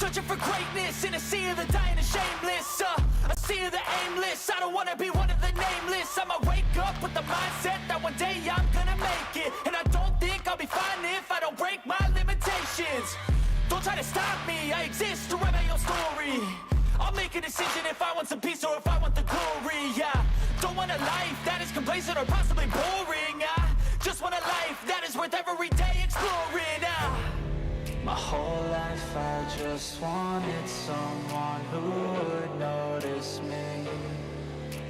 Searching for greatness in a sea of the dying and shameless. A sea of the aimless. I don't wanna be one of the nameless. I'ma wake up with the mindset that one day I'm gonna make it. And I don't think I'll be fine if I don't break my limitations. Don't try to stop me, I exist to write my own story. I'll make a decision if I want some peace or if I want the glory. Yeah, don't want a life that is complacent or possibly boring. I just want a life that is worth every day exploring. My whole life I just wanted someone who would notice me.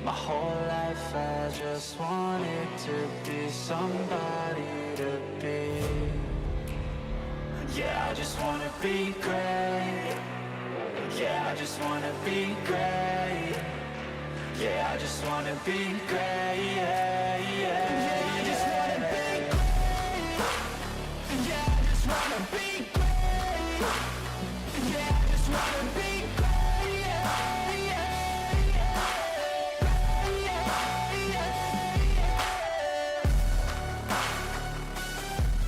My whole life I just wanted to be somebody to be. Yeah, I just wanna be great. Yeah, I just wanna be great. Yeah, I just wanna be great. Yeah, yeah, I just wanna be great. Yeah, I just wanna be great. Yeah, I just wanna be great. Yeah, yeah,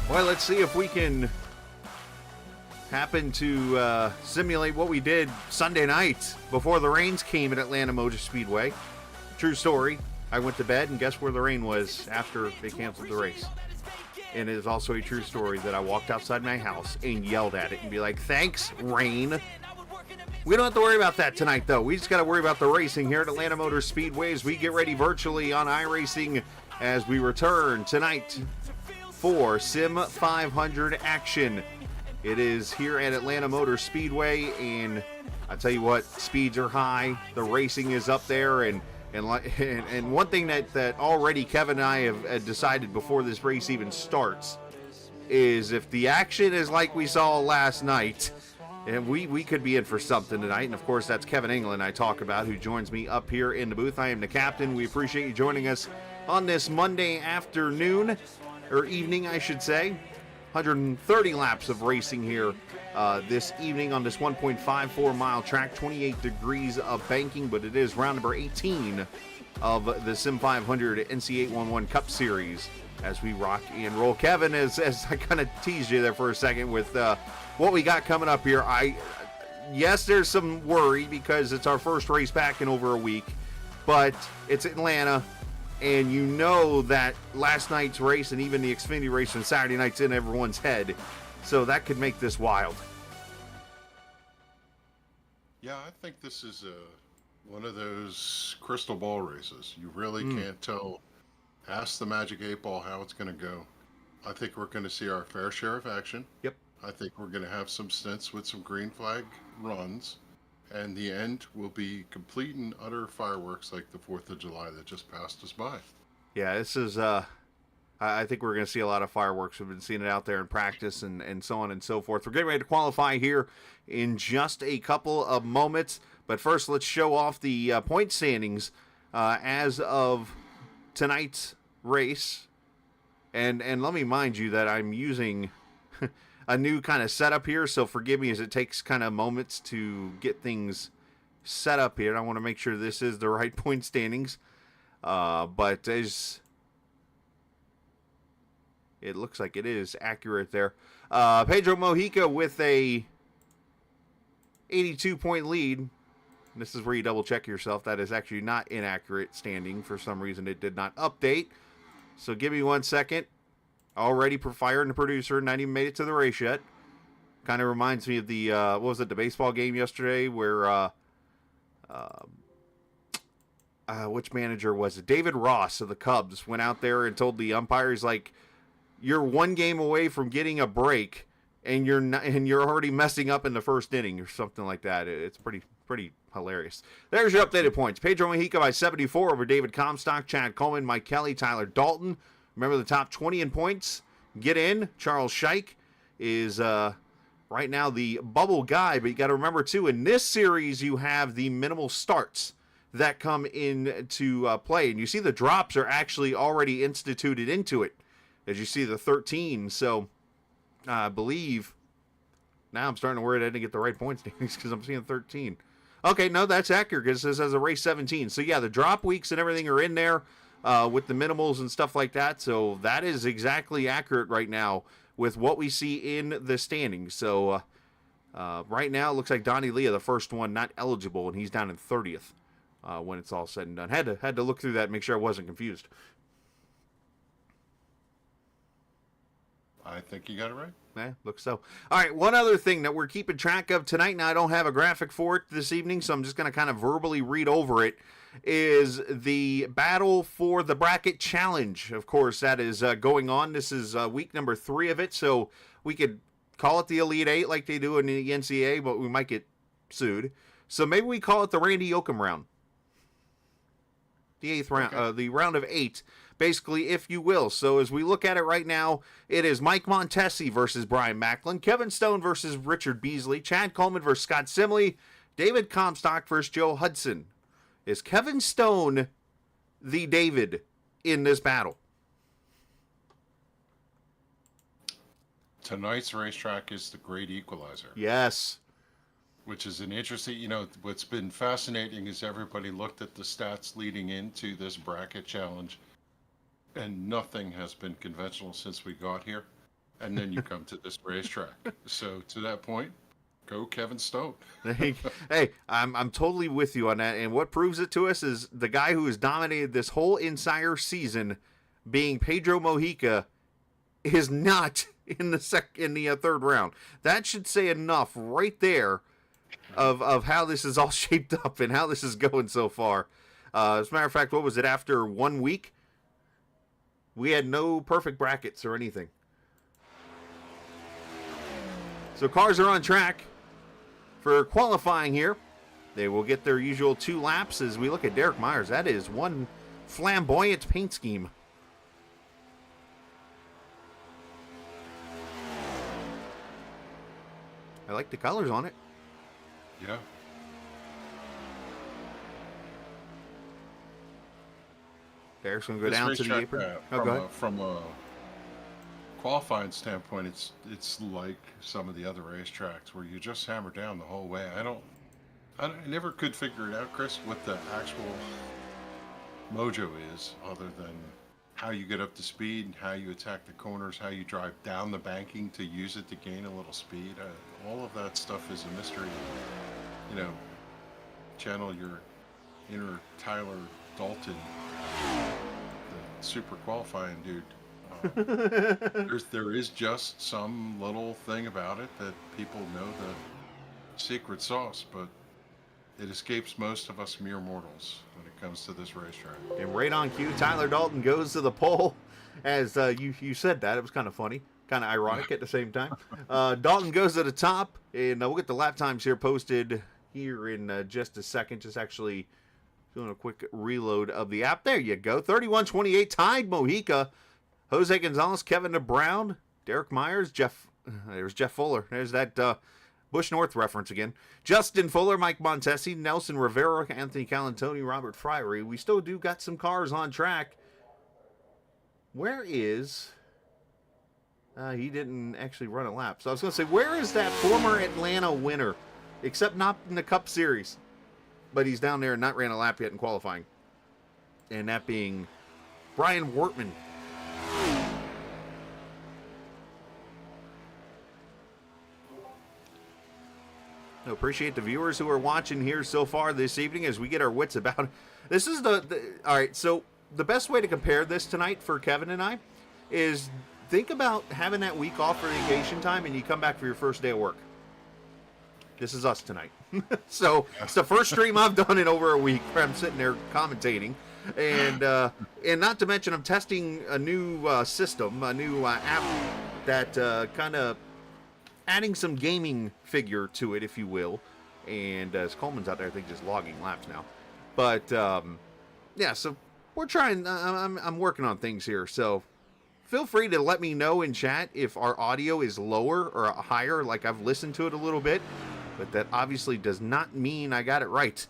Well, let's see if we can happen to simulate what we did Sunday night before the rains came at Atlanta Motor Speedway. True story. I went to bed, and guess where the rain was after they canceled the race? And it is also a true story that I walked outside my house and yelled at it and be like, thanks, rain. We don't have to worry about that tonight, though. We just got to worry about the racing here at Atlanta Motor Speedway as we get ready virtually on iRacing as we return tonight for Sim500 action. It is here at Atlanta Motor Speedway, and I tell you what, speeds are high. The racing is up there, and one thing that already Kevin and I have decided before this race even starts is if the action is like we saw last night, and we could be in for something tonight. And of course, that's Kevin England I talk about, who joins me up here in the booth. I am the captain. We appreciate you joining us on this Monday afternoon, or evening, I should say. 130 laps of racing here this evening on this 1.54 mile track, 28 degrees of banking, but it is round number 18 of the Sim500 NC811 Cup Series as we rock and roll. Kevin, as I kind of teased you there for a second with what we got coming up here, yes, there's some worry because it's our first race back in over a week, but it's Atlanta. And you know that last night's race and even the Xfinity race on Saturday night's in everyone's head. So that could make this wild. Yeah, I think this is one of those crystal ball races. You really can't tell. Ask the Magic 8 Ball how it's going to go. I think we're going to see our fair share of action. Yep. I think we're going to have some stints with some green flag runs. And the end will be complete and utter fireworks like the 4th of July that just passed us by. Yeah, this is, I think we're going to see a lot of fireworks. We've been seeing it out there in practice and so on and so forth. We're getting ready to qualify here in just a couple of moments. But first, let's show off the point standings as of tonight's race. And let me mind you that I'm using a new kind of setup here, so forgive me as it takes kind of moments to get things set up here. I want to make sure this is the right point standings, but as it looks like it is accurate there. Pedro Mojica with a 82-point lead. This is where you double check yourself. That is actually not inaccurate standing. For some reason it did not update, so give me 1 second. Already firing the producer, not even made it to the race yet. Kind of reminds me of the, what was it, the baseball game yesterday where, which manager was it? David Ross of the Cubs went out there and told the umpires, like, you're one game away from getting a break, and you're already messing up in the first inning or something like that. It's pretty hilarious. There's your updated points. Pedro Mojica by 74 over David Comstock, Chad Coleman, Mike Kelly, Tyler Dalton. Remember the top 20 in points? Get in. Charles Scheich is right now the bubble guy. But you got to remember, too, in this series, you have the minimal starts that come into play. And you see the drops are actually already instituted into it, as you see the 13. So I believe now I'm starting to worry I didn't get the right point standings because I'm seeing 13. Okay, no, that's accurate because it says a race 17. So, yeah, the drop weeks and everything are in there. With the minimals and stuff like that. So that is exactly accurate right now with what we see in the standings. So Right now, it looks like Donnie Leah, the first one, not eligible, and he's down in 30th when it's all said and done. Had to look through that and make sure I wasn't confused. I think you got it right. Yeah, looks so. All right, one other thing that we're keeping track of tonight, now I don't have a graphic for it this evening, so I'm just going to kind of verbally read over it, is the battle for the bracket challenge. Of course, that is going on. This is week number 3 of it, so we could call it the Elite 8 like they do in the NCAA, but we might get sued. So maybe we call it the Randy Yoakum round. The 8th round, Okay. the round of 8, basically, if you will. So as we look at it right now, it is Mike Montesi versus Brian Macklin, Kevin Stone versus Richard Beasley, Chad Coleman versus Scott Simley, David Comstock versus Joe Hudson. Is Kevin Stone the David in this battle? Tonight's racetrack is the great equalizer, Yes. which is an interesting, what's been fascinating is everybody looked at the stats leading into this bracket challenge, and nothing has been conventional since we got here. And then you come to this racetrack. So to that point, go Kevin Stone. Hey, I'm totally with you on that. And what proves it to us is the guy who has dominated this whole entire season, being Pedro Mojica, is not in the third round. That should say enough right there of how this is all shaped up and how this is going so far. As a matter of fact, what was it, after 1 week? We had no perfect brackets or anything. So cars are on track for qualifying here. They will get their usual 2 laps as we look at Derek Myers. That is one flamboyant paint scheme. I like the colors on it. Yeah. Derek's going to go This down to the racetrack, apron. Go ahead. from a qualifying standpoint, it's like some of the other racetracks where you just hammer down the whole way. I never could figure it out, Chris, what the actual mojo is, other than how you get up to speed and how you attack the corners, how you drive down the banking to use it to gain a little speed. All of that stuff is a mystery. Channel your inner Tyler Dalton, the super qualifying dude. There is just some little thing about it that people know the secret sauce, but it escapes most of us mere mortals when it comes to this racetrack. And right on cue, Tyler Dalton goes to the pole. As you said that, it was kind of funny, kind of ironic at the same time. Dalton goes to the top, and we'll get the lap times here posted here in just a second. Just actually doing a quick reload of the app. There you go. 31:28 tied Mojica. Jose Gonzalez, Kevin DeBrown, Derek Myers, there's Jeff Fuller. There's that Bush North reference again. Justin Fuller, Mike Montesi, Nelson Rivera, Anthony Calantoni, Robert Fryery. We still do got some cars on track. Where is... he didn't actually run a lap. So I was going to say, where is that former Atlanta winner? Except not in the Cup Series. But he's down there and not ran a lap yet in qualifying. And that being Brian Wortman. I appreciate the viewers who are watching here so far this evening as we get our wits about it. This is all right, so the best way to compare this tonight for Kevin and I is think about having that week off for vacation time and you come back for your first day of work. This is us tonight. So it's the first stream I've done in over a week where I'm sitting there commentating. And not to mention I'm testing a new system, a new app that kind of adding some gaming figure to it, if you will. And as Coleman's out there, I think just logging laps now. But yeah, so we're trying. I'm working on things here. So feel free to let me know in chat if our audio is lower or higher. Like I've listened to it a little bit, but that obviously does not mean I got it right.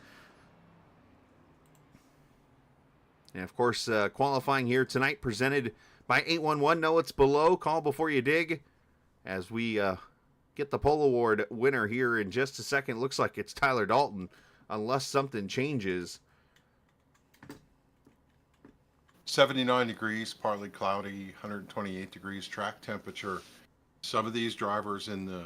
And of course, qualifying here tonight presented by 811. Know it's below. Call before you dig. As we get the pole award winner here in just a second. Looks like it's Tyler Dalton, unless something changes. 79 degrees, partly cloudy, 128 degrees track temperature. Some of these drivers in the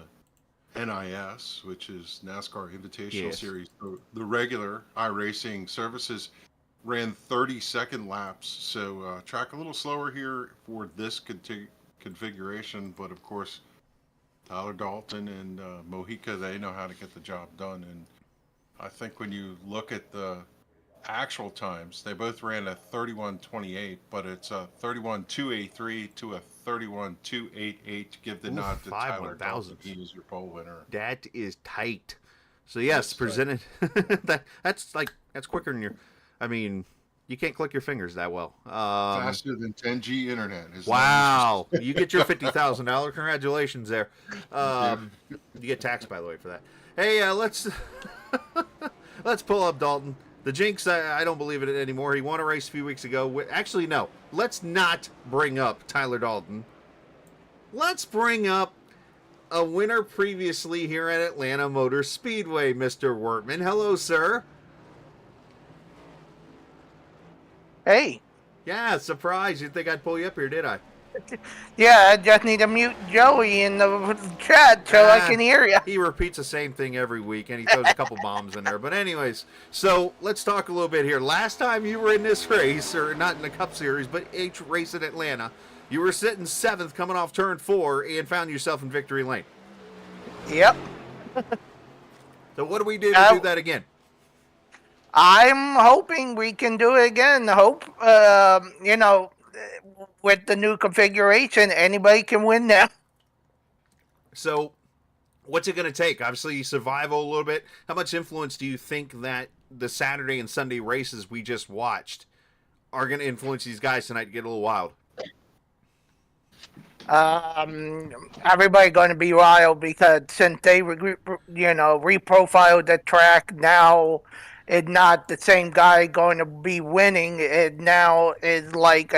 NIS, which is NASCAR Invitational Yes. Series. So the regular iRacing services ran 30-second laps. So track a little slower here for this configuration, but of course, Tyler Dalton and Mojica, they know how to get the job done. And I think when you look at the actual times, they both ran a 31:28, but it's a 31:283 to a 31:288 to give the Ooh, nod to five Tyler Dalton. 1,000s. He is your pole winner. That is tight. So yes, That's tight. presented. That's quicker than your. I mean, you can't click your fingers that well. Faster than 10G internet. Wow, you get your $50,000. Congratulations there. You get taxed, by the way, for that. Hey, let's let's pull up Dalton. The jinx, I don't believe it anymore. He won a race a few weeks ago. Actually, no. Let's not bring up Tyler Dalton. Let's bring up a winner previously here at Atlanta Motor Speedway, Mr. Wortman. Hello, sir. Hey. Yeah, surprise. You think I'd pull you up here, did I? Yeah, I just need to mute Joey in the chat so I can hear you. He repeats the same thing every week, and he throws a couple bombs in there. But anyways, so let's talk a little bit here. Last time you were in this race, or not in the Cup Series, but H race at Atlanta, you were sitting 7th coming off turn 4 and found yourself in victory lane. Yep. So what do we do to do that again? I'm hoping we can do it again. With the new configuration, anybody can win now. So what's it going to take? Obviously, survival a little bit. How much influence do you think that the Saturday and Sunday races we just watched are going to influence these guys tonight to get a little wild? Everybody going to be wild because since they reprofiled the track, now it's not the same guy going to be winning. It now is like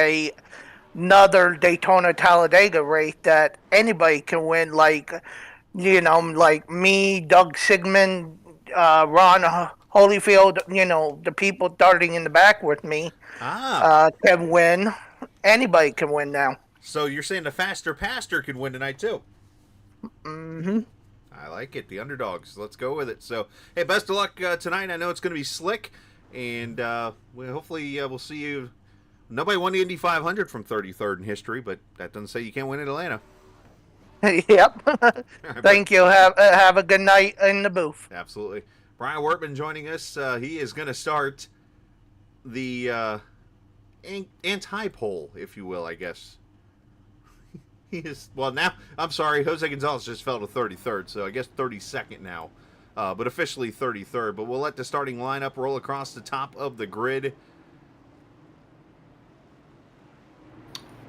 another Daytona Talladega race that anybody can win. Like me, Doug Sigmund, Ron Holyfield. The people starting in the back with me can win. Anybody can win now. So you're saying the faster pastor could win tonight too? Mm-hmm. I like it. The underdogs. Let's go with it. So, hey, best of luck tonight. I know it's going to be slick, and hopefully we'll see you. Nobody won the Indy 500 from 33rd in history, but that doesn't say you can't win in Atlanta. Yep. Thank you. Have a good night in the booth. Absolutely. Brian Wortman joining us. He is going to start the anti-poll, if you will, I guess. He is, well, now, I'm sorry, Jose Gonzalez just fell to 33rd, so I guess 32nd now, but officially 33rd. But we'll let the starting lineup roll across the top of the grid.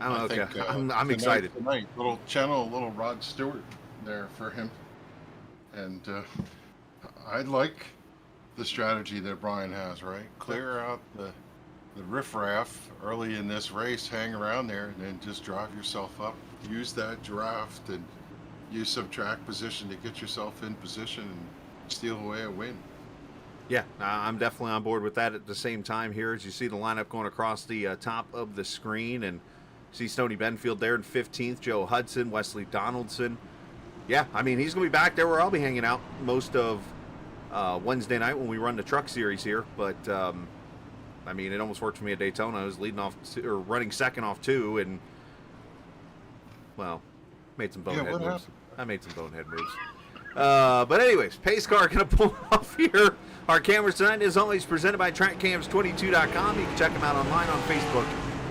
I don't know, I'm excited. Tonight, little channel, little Rod Stewart there for him. And I like the strategy that Brian has, right? Clear out the riffraff early in this race, hang around there, and then just drive yourself up. Use that draft and use some track position to get yourself in position and steal away a win. Yeah, I'm definitely on board with that. At the same time here, as you see the lineup going across the top of the screen, and see Stoney Benfield there in 15th, Joe Hudson, Wesley Donaldson. Yeah, I mean, he's going to be back there where I'll be hanging out most of Wednesday night when we run the truck series here. But, I mean, it almost worked for me at Daytona. I was leading off or running second off 2, and, well, made some bonehead moves. Happened? I made some bonehead moves. But anyways, pace car going to pull off here. Our cameras tonight, as always, presented by TrackCams22.com. You can check them out online on Facebook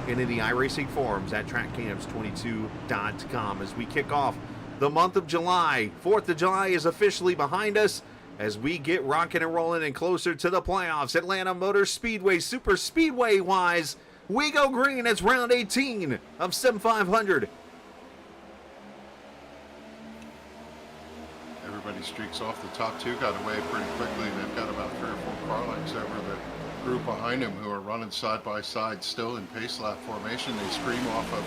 and in the iRacing forums at TrackCams22.com. As we kick off the month of July, 4th of July is officially behind us as we get rocking and rolling and closer to the playoffs. Atlanta Motor Speedway, Super Speedway-wise, we go green. It's round 18 of Sim500. Everybody streaks off the top 2, got away pretty quickly. They've got about 3 or 4 car lengths over the group behind them who are running side by side still in pace lap formation. They scream off of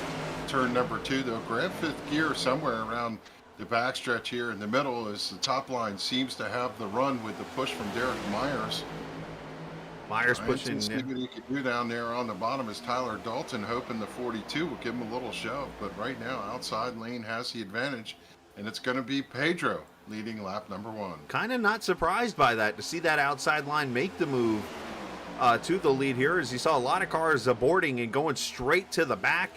turn number 2. They'll grab 5th gear somewhere around the backstretch here in the middle as the top line seems to have the run with the push from Derek Myers. Myers pushing. See what he can do down there on the bottom is Tyler Dalton, hoping the 42 will give him a little shove. But right now, outside lane has the advantage, and it's going to be Pedro leading lap number 1. Kind of not surprised by that, to see that outside line make the move to the lead here, as you saw a lot of cars boarding and going straight to the back.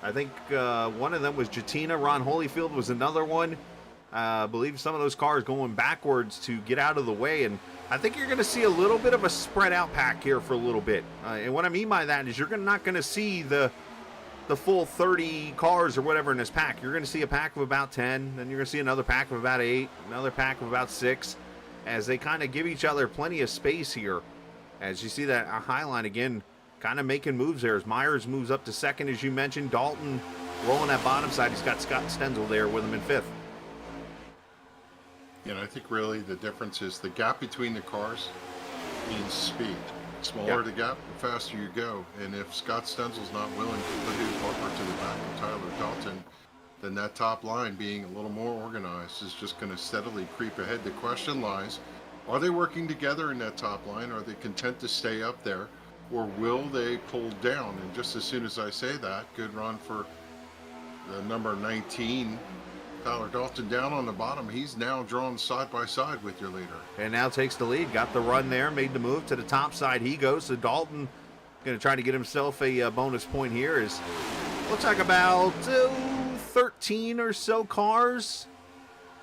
I think one of them was Jatina. Ron Holyfield was another one. I believe some of those cars going backwards to get out of the way, and I think you're going to see a little bit of a spread out pack here for a little bit. And what I mean by that is you're not going to see the full 30 cars or whatever in this pack. You're going to see a pack of about 10, then you're going to see another pack of about 8, another pack of about 6, as they kind of give each other plenty of space here. As you see that Highline again kind of making moves there, as Myers moves up to second, as you mentioned. Dalton rolling that bottom side. He's got Scott Stenzel there with him in 5th. You know, I think really the difference is the gap between the cars means speed. The smaller the gap, the faster you go. And if Scott Stenzel's not willing to put his bumper to the back of Tyler Dalton, then that top line, being a little more organized, is just going to steadily creep ahead. The question lies, are they working together in that top line? Are they content to stay up there? Or will they pull down? And just as soon as I say that, good run for the number 19, Tyler Dalton, down on the bottom. He's now drawn side by side with your leader. And now takes the lead. Got the run there, made the move to the top side. He goes. So Dalton going to try to get himself a bonus point here. Is looks like about 13 or so cars.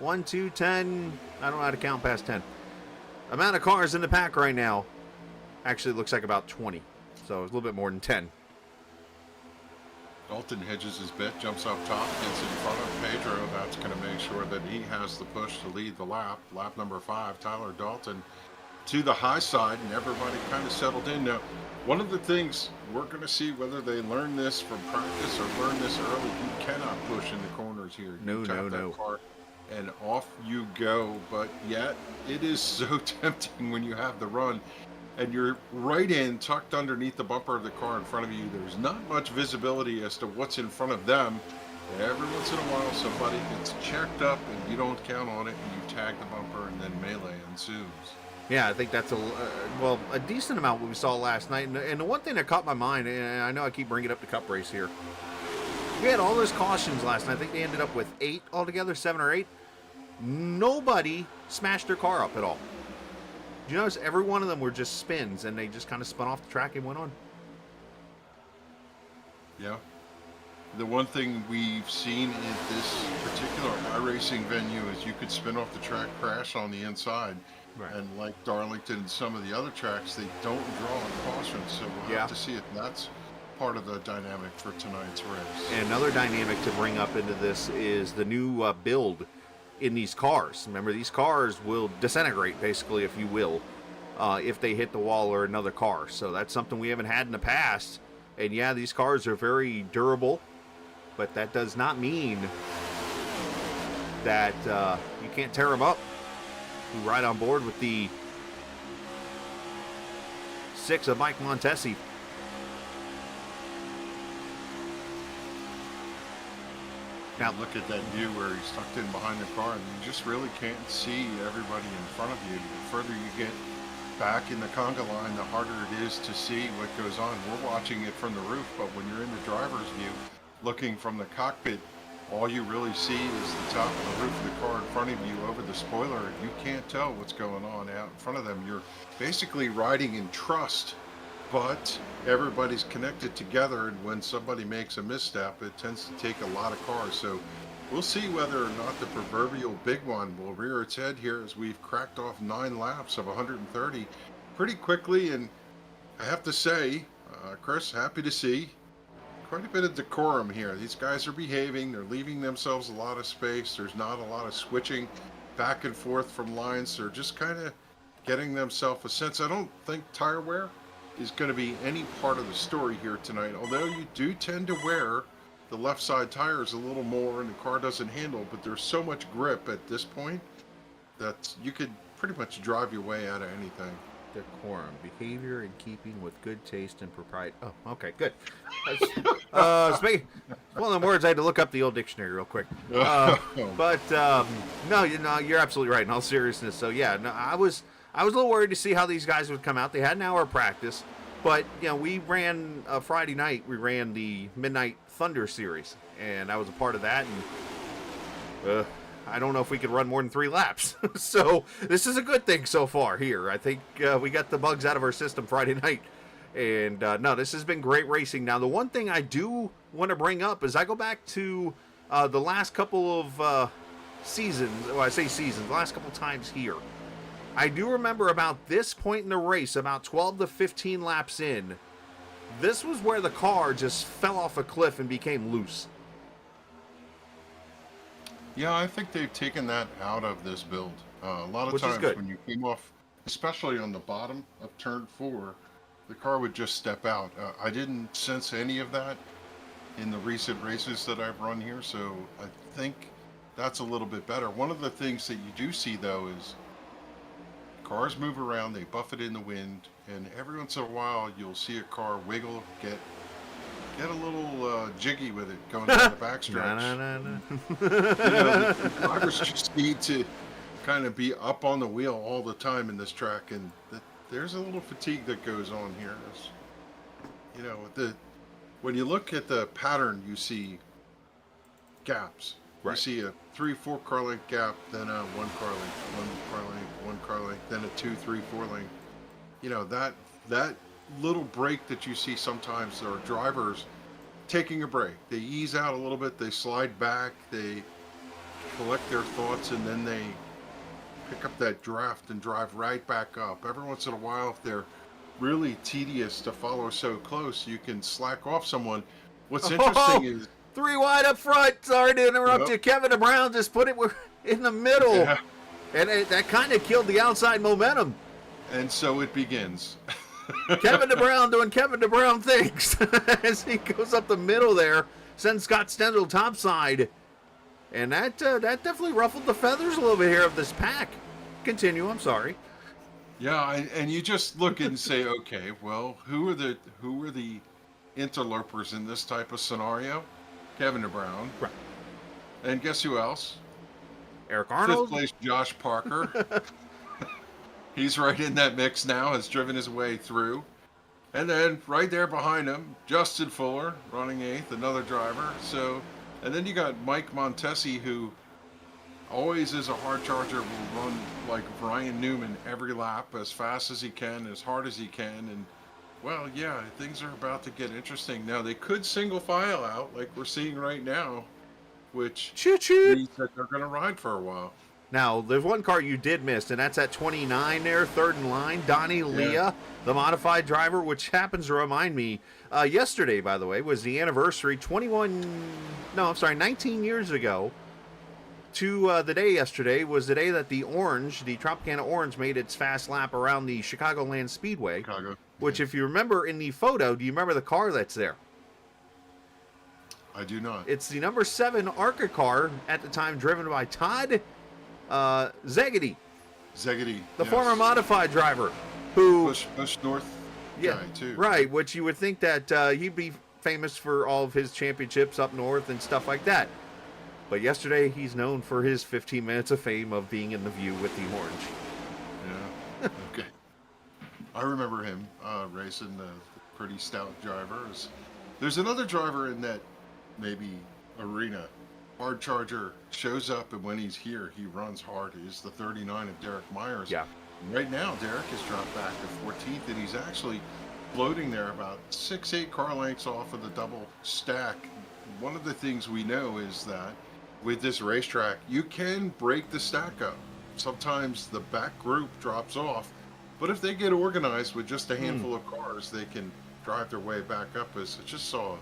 1, 2, 10. I don't know how to count past 10. Amount of cars in the pack right now. Actually, it looks like about 20. So it's a little bit more than 10. Dalton hedges his bet, jumps up top, gets in front of Pedro. That's going to make sure that he has the push to lead the lap. Lap number 5, Tyler Dalton to the high side, and everybody kind of settled in. Now, one of the things we're going to see, whether they learn this from practice or learn this early, you cannot push in the corners here. You tap that car and off you go. But yet, it is so tempting when you have the run and you're right in, tucked underneath the bumper of the car in front of you. There's not much visibility as to what's in front of them. Every once in a while, somebody gets checked up and you don't count on it, and you tag the bumper, and then melee ensues. Yeah, I think that's a decent amount what we saw last night. And the one thing that caught my mind, and I know I keep bringing up the Cup race here, we had all those cautions last night. I think they ended up with 8 altogether, 7 or 8. Nobody smashed their car up at all. Did you notice every one of them were just spins, and they just kind of spun off the track and went on? Yeah. The one thing we've seen at this particular iRacing venue is you could spin off the track, crash on the inside. Right. And like Darlington and some of the other tracks, they don't draw on caution, so we'll have to see it. That's part of the dynamic for tonight's race. And another dynamic to bring up into this is the new build in these cars. Remember, these cars will disintegrate, basically, if you will, if they hit the wall or another car. So that's something we haven't had in the past. And yeah, these cars are very durable, but that does not mean that you can't tear them up. We ride on board with the 6 of Mike Montesi. Now look at that view where he's tucked in behind the car, and you just really can't see everybody in front of you. The further you get back in the conga line, the harder it is to see what goes on. We're watching it from the roof, but when you're in the driver's view, looking from the cockpit, all you really see is the top of the roof of the car in front of you over the spoiler. You can't tell what's going on out in front of them. You're basically riding in trust, but everybody's connected together, and when somebody makes a misstep, it tends to take a lot of cars. So we'll see whether or not the proverbial big one will rear its head here, as we've cracked off 9 laps of 130 pretty quickly. And I have to say, Chris, happy to see quite a bit of decorum here. These guys are behaving. They're leaving themselves a lot of space. There's not a lot of switching back and forth from lines. They're just kind of getting themselves a sense. I don't think tire wear is going to be any part of the story here tonight, although you do tend to wear the left side tires a little more and the car doesn't handle, but there's so much grip at this point that you could pretty much drive your way out of anything. Decorum, behavior in keeping with good taste and propriety. Oh, okay, good. Speaking, one of the words I had to look up the old dictionary real quick. But no, you're absolutely right. In all seriousness, so yeah, no, I was a little worried to see how these guys would come out. They had an hour of practice, but we ran Friday night. We ran the Midnight Thunder Series, and I was a part of that. And I don't know if we could run more than 3 laps. So this is a good thing so far here. I think we got the bugs out of our system Friday night. And no, this has been great racing. Now, the one thing I do want to bring up is I go back to the last couple of seasons. Well, I say seasons, the last couple times here. I do remember about this point in the race, about 12 to 15 laps in, this was where the car just fell off a cliff and became loose. Yeah, I think they've taken that out of this build. A lot of Which is times good. when you came off, especially on the bottom of turn 4, the car would just step out. I didn't sense any of that in the recent races that I've run here, so I think that's a little bit better. One of the things that you do see, though, is cars move around, they buffet in the wind, and every once in a while you'll see a car wiggle, get a little jiggy with it going down the backstretch. You know, the drivers just need to kind of be up on the wheel all the time in this track, and there's a little fatigue that goes on here. You know, when you look at the pattern, you see gaps. Right. You see a 3-4 car length gap, then a 1 car length, 1 car length, then a 2-3-4 length. You know, that little break that you see sometimes are drivers taking a break. They ease out a little bit, they slide back, they collect their thoughts, and then they pick up that draft and drive right back up. Every once in a while, if they're really tedious to follow so close, you can slack off someone. What's interesting is 3 wide up front. Sorry to interrupt you. Kevin Brown just put it in the middle. Yeah. And that kind of killed the outside momentum. And so it begins. Kevin DeBrown doing Kevin DeBrown things as he goes up the middle there, sends Scott Stendhal topside. And that definitely ruffled the feathers a little bit here of this pack. Continue, I'm sorry. Yeah, and you just look and say, okay, well, who are the interlopers in this type of scenario? Kevin DeBrown. Right. And guess who else? Eric Arnold. 5th place, Josh Parker. He's right in that mix now, has driven his way through. And then right there behind him, Justin Fuller running 8th, another driver. So, and then you got Mike Montesi, who always is a hard charger, will run like Ryan Newman every lap as fast as he can, as hard as he can. And well, yeah, things are about to get interesting. Now, they could single file out like we're seeing right now, which means that they're going to ride for a while. Now, there's one car you did miss, and that's at 29 there, 3rd in line. Donnie Leah, the modified driver, which happens to remind me, yesterday, by the way, was the anniversary, 19 years ago. To the day yesterday was the day that the Tropicana Orange made its fast lap around the Chicagoland Speedway. Chicago. Which, if you remember in the photo, do you remember the car that's there? I do not. It's the number 7 ARCA car at the time, driven by Todd Zegedy, the former modified driver, who Bush North guy too. Right, which you would think that he'd be famous for all of his championships up north and stuff like that. But yesterday, he's known for his 15 minutes of fame of being in the view with the orange. Yeah. Okay. I remember him racing the pretty stout drivers. There's another driver in that maybe arena. Hard charger shows up, and when he's here, he runs hard. He's the 39 of Derek Myers. Yeah. Right now, Derek has dropped back to 14th, and he's actually floating there about 6-8 car lengths off of the double stack. One of the things we know is that with this racetrack, you can break the stack up. Sometimes the back group drops off, but if they get organized with just a handful of cars, they can drive their way back up. As I just saw,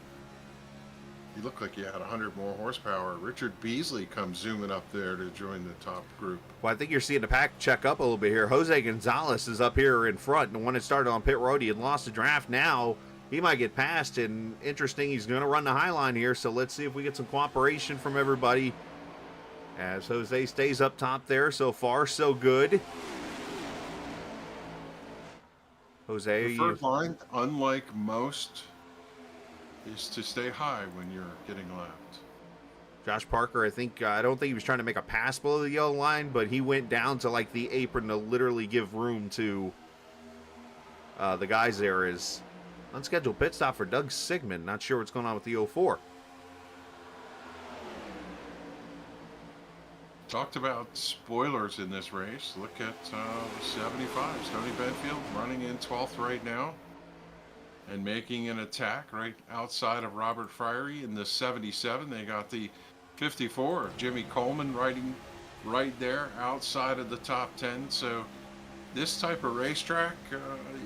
he looked like he had 100 more horsepower. Richard Beasley comes zooming up there to join the top group. Well, I think you're seeing the pack check up a little bit here. Jose Gonzalez is up here in front, and when it started on pit road, he had lost the draft. Now he might get past, and interesting, he's going to run the high line here, so let's see if we get some cooperation from everybody as Jose stays up top there. So far, so good. Jose, The third line, unlike most, is to stay high when you're getting lapped. Josh Parker, I don't think he was trying to make a pass below the yellow line, but he went down to like the apron to literally give room to the guys there. Is unscheduled pit stop for Doug Sigmund. Not sure what's going on with the 04. Talked about spoilers in this race. Look at the 75. Stony Benfield running in 12th right now and making an attack right outside of Robert Friery. In the 77, they got the 54 of Jimmy Coleman riding right there outside of the top 10. So this type of racetrack,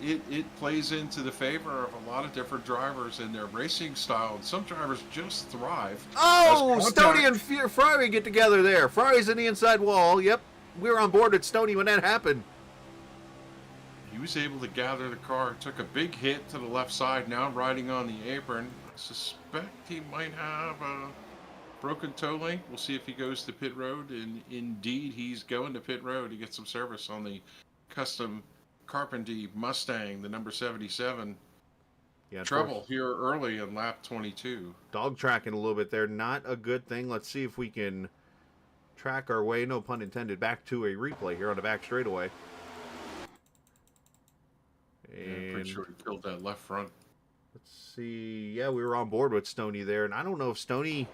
it plays into the favor of a lot of different drivers in their racing style. And some drivers just thrive. Oh, as Stoney contact- and Friery get together there. Friery's in the inside wall. Yep, we were on board at Stoney when that happened. He was able to gather the car, took a big hit to the left side, now riding on the apron. I suspect he might have a broken toe link. We'll see if he goes to pit road, and indeed he's going to pit road to get some service on the custom Carpentry Mustang, the number 77. Yeah, Trouble here early in lap 22. Dog tracking a little bit there, not a good thing. Let's see if we can track our way, no pun intended, back to a replay here on the back straightaway. Yeah, I'm pretty sure he killed that left front. Let's see. Yeah, we were on board with Stoney there, and I don't know if Stoney.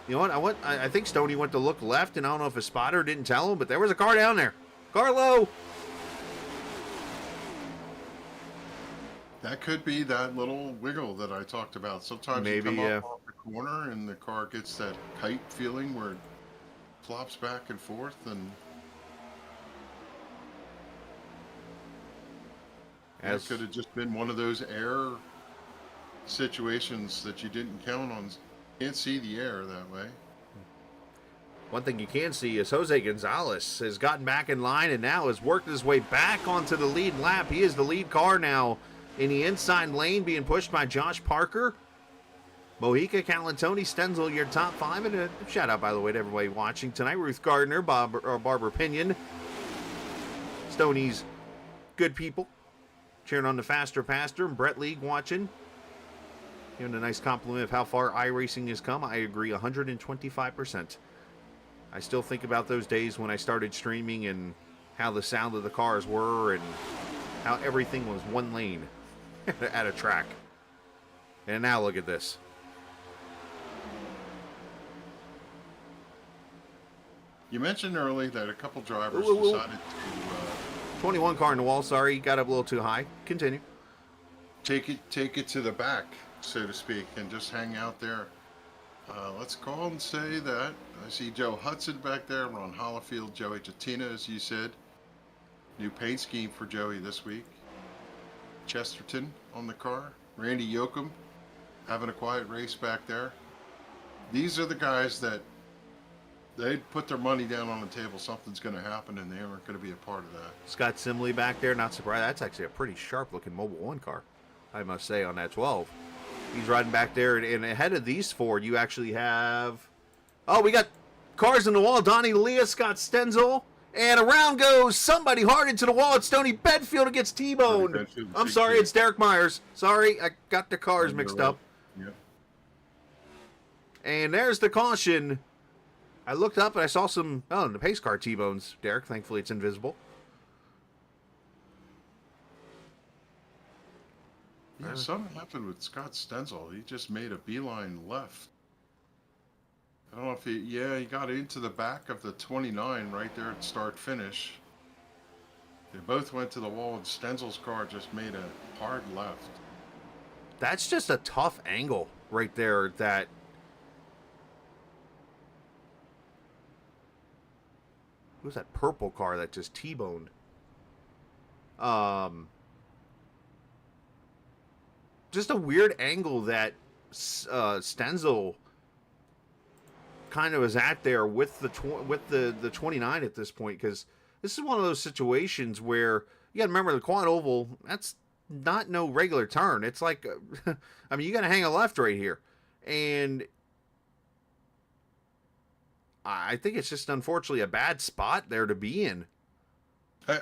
You know what? I think Stoney went to look left, and I don't know if a spotter didn't tell him, but there was a car down there. Car low. That could be that little wiggle that I talked about. Sometimes Maybe, you come yeah. up off the corner and the car gets that kite feeling where it flops back and forth, and it could have just been one of those air situations that you didn't count on. Can't see the air that way. One thing you can see is Jose Gonzalez has gotten back in line and now has worked his way back onto the lead lap. He is the lead car now in the inside lane, being pushed by Josh Parker. Mojica, Calantoni, Stenzel, your top five. And a shout out, by the way, to everybody watching tonight. Ruth Gardner, Barbara Pinion, Stoney's good people, cheering on the Faster Pastor, and Brett League watching. Giving a nice compliment of how far iRacing has come. I agree 125%. I still think about those days when I started streaming and how the sound of the cars were and how everything was one lane at a track. And now look at this. You mentioned early that a couple drivers Ooh. decided to 21 car in the wall. Sorry, got up a little too high. Continue. take it to the back, so to speak, and just hang out there. Let's call and say that I see Joe Hudson back there, Ron Hollifield, Joey Jatina, as you said. New paint scheme for Joey this week. Chesterton on the car. Randy Yoakum having a quiet race back there. These are the guys that they'd put their money down on the table. Something's going to happen, and they aren't going to be a part of that. Scott Simley back there. Not surprised. That's actually a pretty sharp looking Mobil 1 car, I must say, on that 12. He's riding back there, and ahead of these four, you actually have... Oh, we got cars in the wall. Donnie Leah, Scott Stenzel, and around goes somebody hard into the wall. It's Stoney Bedfield who gets T-boned. Bedfield, I'm big sorry, kid. it's Derek Myers. Sorry, I got the cars mixed up. Yep. And there's the caution. I looked up and I saw some... Oh, the pace car T-bones, Derek. Thankfully, it's invisible. Yeah, something happened with Scott Stenzel. He just made a beeline left. I don't know if he got into the back of the 29 right there at start finish. They both went to the wall, and Stenzel's car just made a hard left. That's just a tough angle right there. That who's that purple car that just T-boned? Just a weird angle that Stenzel kind of is at there with the 29 at this point, because this is one of those situations where you got to remember the quad oval. That's not no regular turn. It's like, I mean, you got to hang a left right here, and I think it's just unfortunately a bad spot there to be in.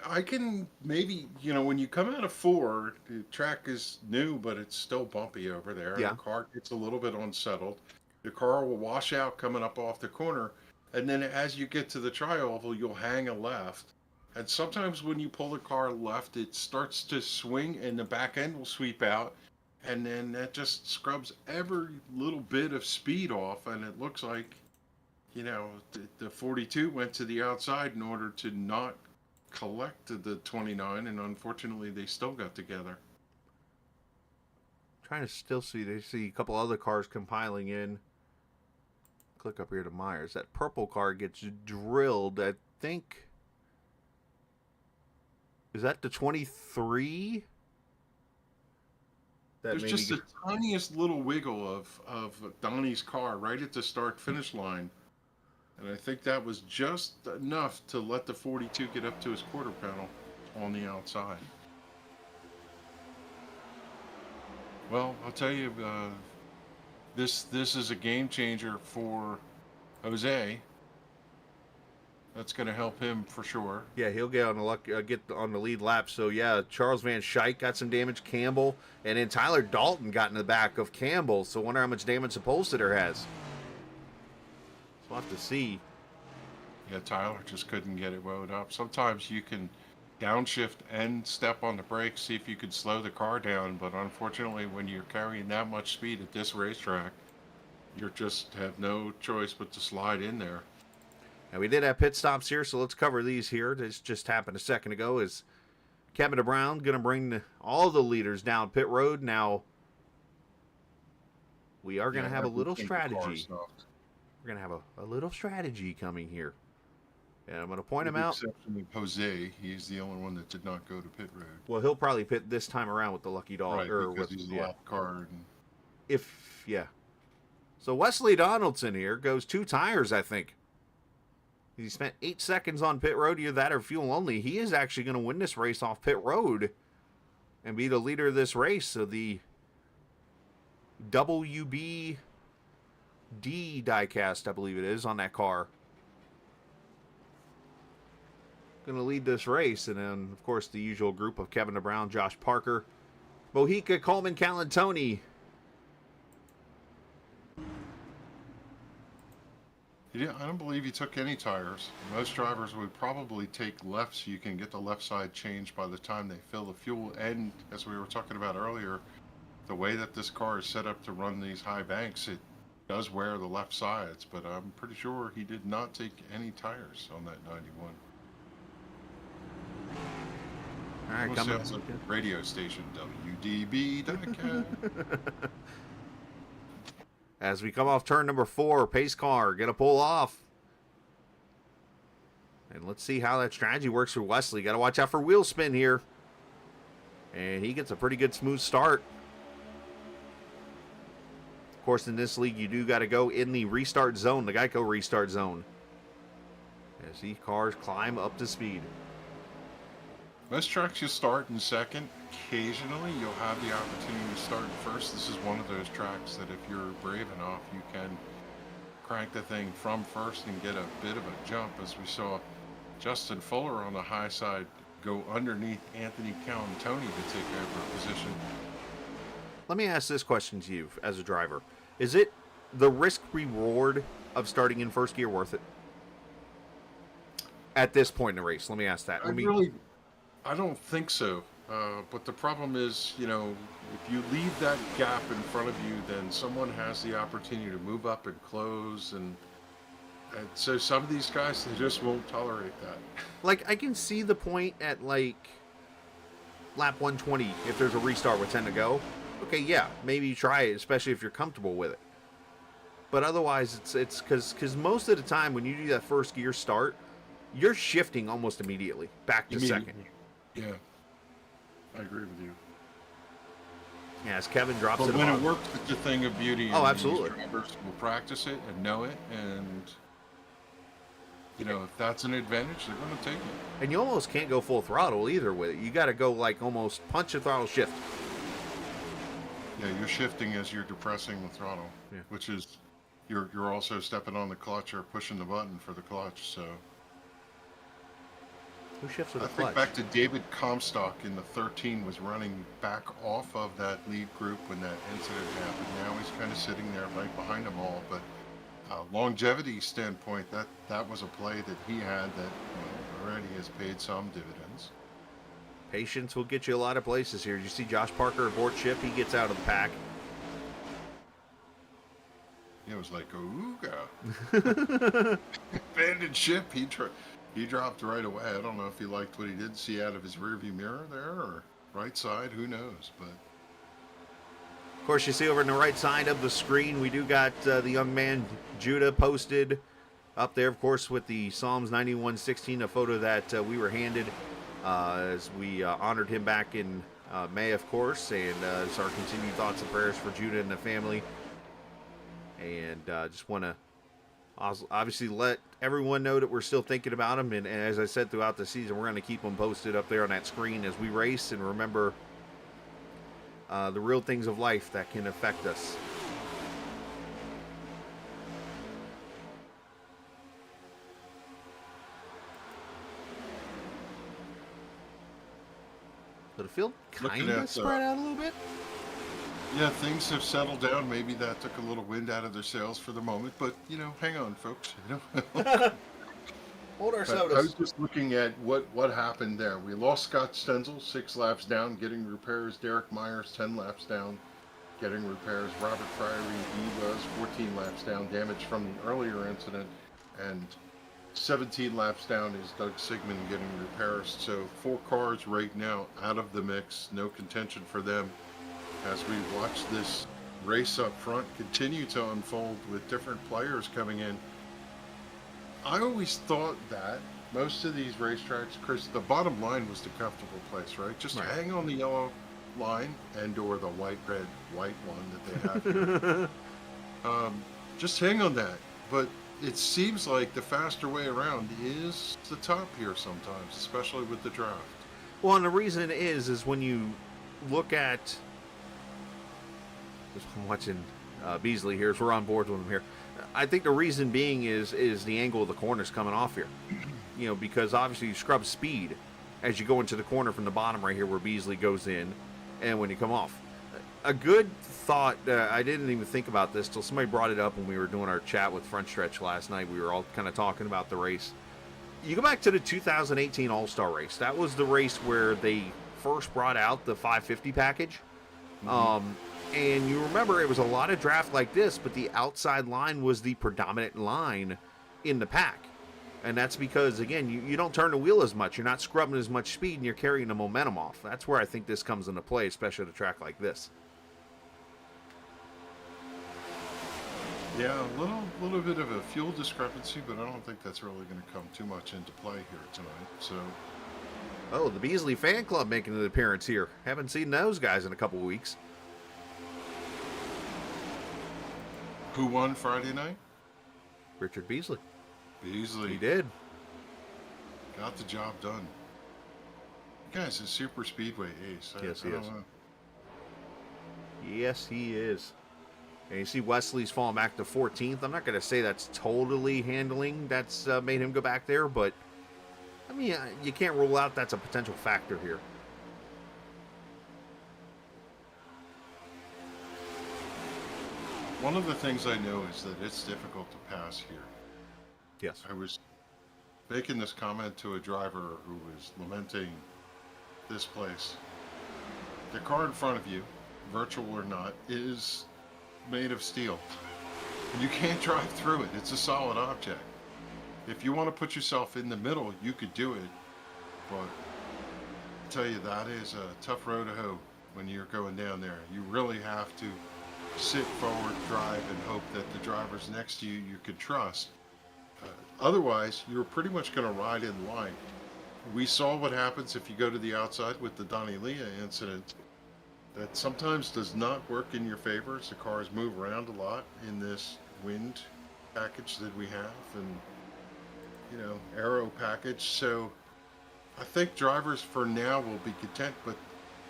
I can maybe, when you come out of 4, the track is new, but it's still bumpy over there. Yeah. The car gets a little bit unsettled. The car will wash out coming up off the corner. And then as you get to the tri-oval, you'll hang a left. And sometimes when you pull the car left, it starts to swing and the back end will sweep out. and then that just scrubs every little bit of speed off, and it looks like, the 42 went to the outside in order to not collect the 29, and unfortunately they still got together. Trying to still see. They see a couple other cars compiling in. Click up here to Myers. That purple car gets drilled. I think. Is that the 23? There's just the tiniest little wiggle of Donnie's car right at the start-finish line. And I think that was just enough to let the 42 get up to his quarter panel on the outside. Well, I'll tell you, this is a game changer for Jose. That's going to help him for sure. Yeah, he'll get on the lead lap. So yeah, Charles Van Schaik got some damage. Campbell, and then Tyler Dalton got in the back of Campbell. So wonder how much damage the Polster has. So we'll have to see. Yeah, Tyler just couldn't get it wound up. Sometimes you can downshift and step on the brakes, see if you could slow the car down. But unfortunately, when you're carrying that much speed at this racetrack, you just have no choice but to slide in there. And we did have pit stops here, so let's cover these here. This just happened a second ago. Is Kevin Brown going to bring all the leaders down pit road? Now, we are going to have a little strategy. We're going to have a little strategy coming here. And I'm going to point him out. With the exception of Jose, he's the only one that did not go to pit road. Well, he'll probably pit this time around with the lucky dog. Right, or because with, he's a lap car. Yeah. So Wesley Donaldson here goes 2 tires, I think. He spent 8 seconds on pit road, either that or fuel only. He is actually going to win this race off pit road and be the leader of this race. So the WBD diecast, I believe it is, on that car. Going to lead this race. And then, of course, the usual group of Kevin DeBrown, Josh Parker, Bohica, Coleman, Calantoni. Yeah, I don't believe he took any tires. Most drivers would probably take left so you can get the left side changed by the time they fill the fuel. And as we were talking about earlier, the way that this car is set up to run these high banks, it does wear the left sides. But I'm pretty sure he did not take any tires on that 91. All right, coming up. Like a radio station, WDB.com. As we come off turn number 4, pace car, gonna pull off. And let's see how that strategy works for Wesley. Got to watch out for wheel spin here. And he gets a pretty good smooth start. Of course, in this league, you do got to go in the restart zone, the Geico restart zone, as these cars climb up to speed. Most tracks you start in second. Occasionally, you'll have the opportunity to start in first. This is one of those tracks that if you're brave enough, you can crank the thing from first and get a bit of a jump, as we saw Justin Fuller on the high side go underneath Anthony Calantoni to take over a position. Let me ask this question to you as a driver. Is it the risk-reward of starting in first gear worth it? At this point in the race, let me ask that. I don't think so. But the problem is, if you leave that gap in front of you, then someone has the opportunity to move up and close. And so some of these guys, they just won't tolerate that. Like, I can see the point at, like, lap 120, if there's a restart with 10 to go. Okay, yeah, maybe try it, especially if you're comfortable with it. But otherwise, it's because most of the time when you do that first gear start, you're shifting almost immediately back to second. Yeah, I agree with you. Yeah, as Kevin drops but it. When it works, it's a thing of beauty. Oh, absolutely. Drivers will practice it and know it, and if that's an advantage, they're going to take it. And you almost can't go full throttle either with it. You got to go like almost punch the throttle shift. Yeah, you're shifting as you're depressing the throttle, which is you're also stepping on the clutch or pushing the button for the clutch. So. Who shifts with the clutch? clutch? Think back to David Comstock in the 13 was running back off of that lead group when that incident happened. Now he's kind of sitting there right behind them all. But longevity standpoint, that was a play that he had that already has paid some dividends. Patience will get you a lot of places here. You see Josh Parker abort ship. He gets out of the pack. It was like, ooga. Abandoned ship. He dropped right away. I don't know if he liked what he did see out of his rearview mirror there or right side. Who knows? But of course, you see over on the right side of the screen, we do got the young man Judah posted up there, of course, with the Psalms 91:16, a photo that we were handed as we honored him back in May, of course, and it's our continued thoughts and prayers for Judah and the family. And just want to obviously let everyone know that we're still thinking about him. And as I said throughout the season, we're going to keep them posted up there on that screen as we race and remember the real things of life that can affect us. But the field kind of spread out a little bit. yeah, things have settled down. Maybe that took a little wind out of their sails for the moment. But, hang on, folks. Hold our But I was just looking at what happened there. We lost Scott Stenzel, 6 laps down, getting repairs. Derek Myers, 10 laps down, getting repairs. Robert Priory, he was 14 laps down, damage from the earlier incident. And 17 laps down is Doug Sigmund getting repairs. So 4 cars right now out of the mix. No contention for them as we watch this race up front continue to unfold with different players coming in. I always thought that most of these racetracks, Chris, the bottom line was the comfortable place, right? Just hang on the yellow line and or the white one that they have here. Just hang on that. But it seems like the faster way around is the top here sometimes, especially with the draft. Well, and the reason is when you look at, I'm watching Beasley here, so we're on board with him here. I think the reason being is the angle of the corners coming off here. Because obviously you scrub speed as you go into the corner from the bottom right here where Beasley goes in and when you come off. A good thought, I didn't even think about this till somebody brought it up when we were doing our chat with Front Stretch last night. We were all kind of talking about the race. You go back to the 2018 All-Star race. That was the race where they first brought out the 550 package. And you remember it was a lot of draft like this, but the outside line was the predominant line in the pack. And that's because, again, you don't turn the wheel as much. You're not scrubbing as much speed, and you're carrying the momentum off. That's where I think this comes into play, especially at a track like this. Yeah, a little bit of a fuel discrepancy, but I don't think that's really going to come too much into play here tonight. So, oh, the Beasley fan club making an appearance here. Haven't seen those guys in a couple of weeks. who won Friday night? Richard Beasley. Beasley. He did. Got the job done. The guy's a super speedway ace. Yes, he I don't is. know. Yes, he is. And you see Wesley's falling back to 14th. I'm not going to say that's totally handling that's made him go back there, but I mean, you can't rule out that's a potential factor here. One of the things I know is that it's difficult to pass here. Yes. I was making this comment to a driver who was lamenting this place. The car in front of you, virtual or not, is made of steel. And you can't drive through it. It's a solid object. If you want to put yourself in the middle, you could do it. But I tell you, that is a tough road to hoe when you're going down there. You really have to sit forward, drive, and hope that the drivers next to you can trust. Otherwise, you're pretty much going to ride in line. We saw what happens if you go to the outside with the Donnie Leah incident. That sometimes does not work in your favor as the cars move around a lot in this wind package that we have and, aero package. So I think drivers for now will be content, but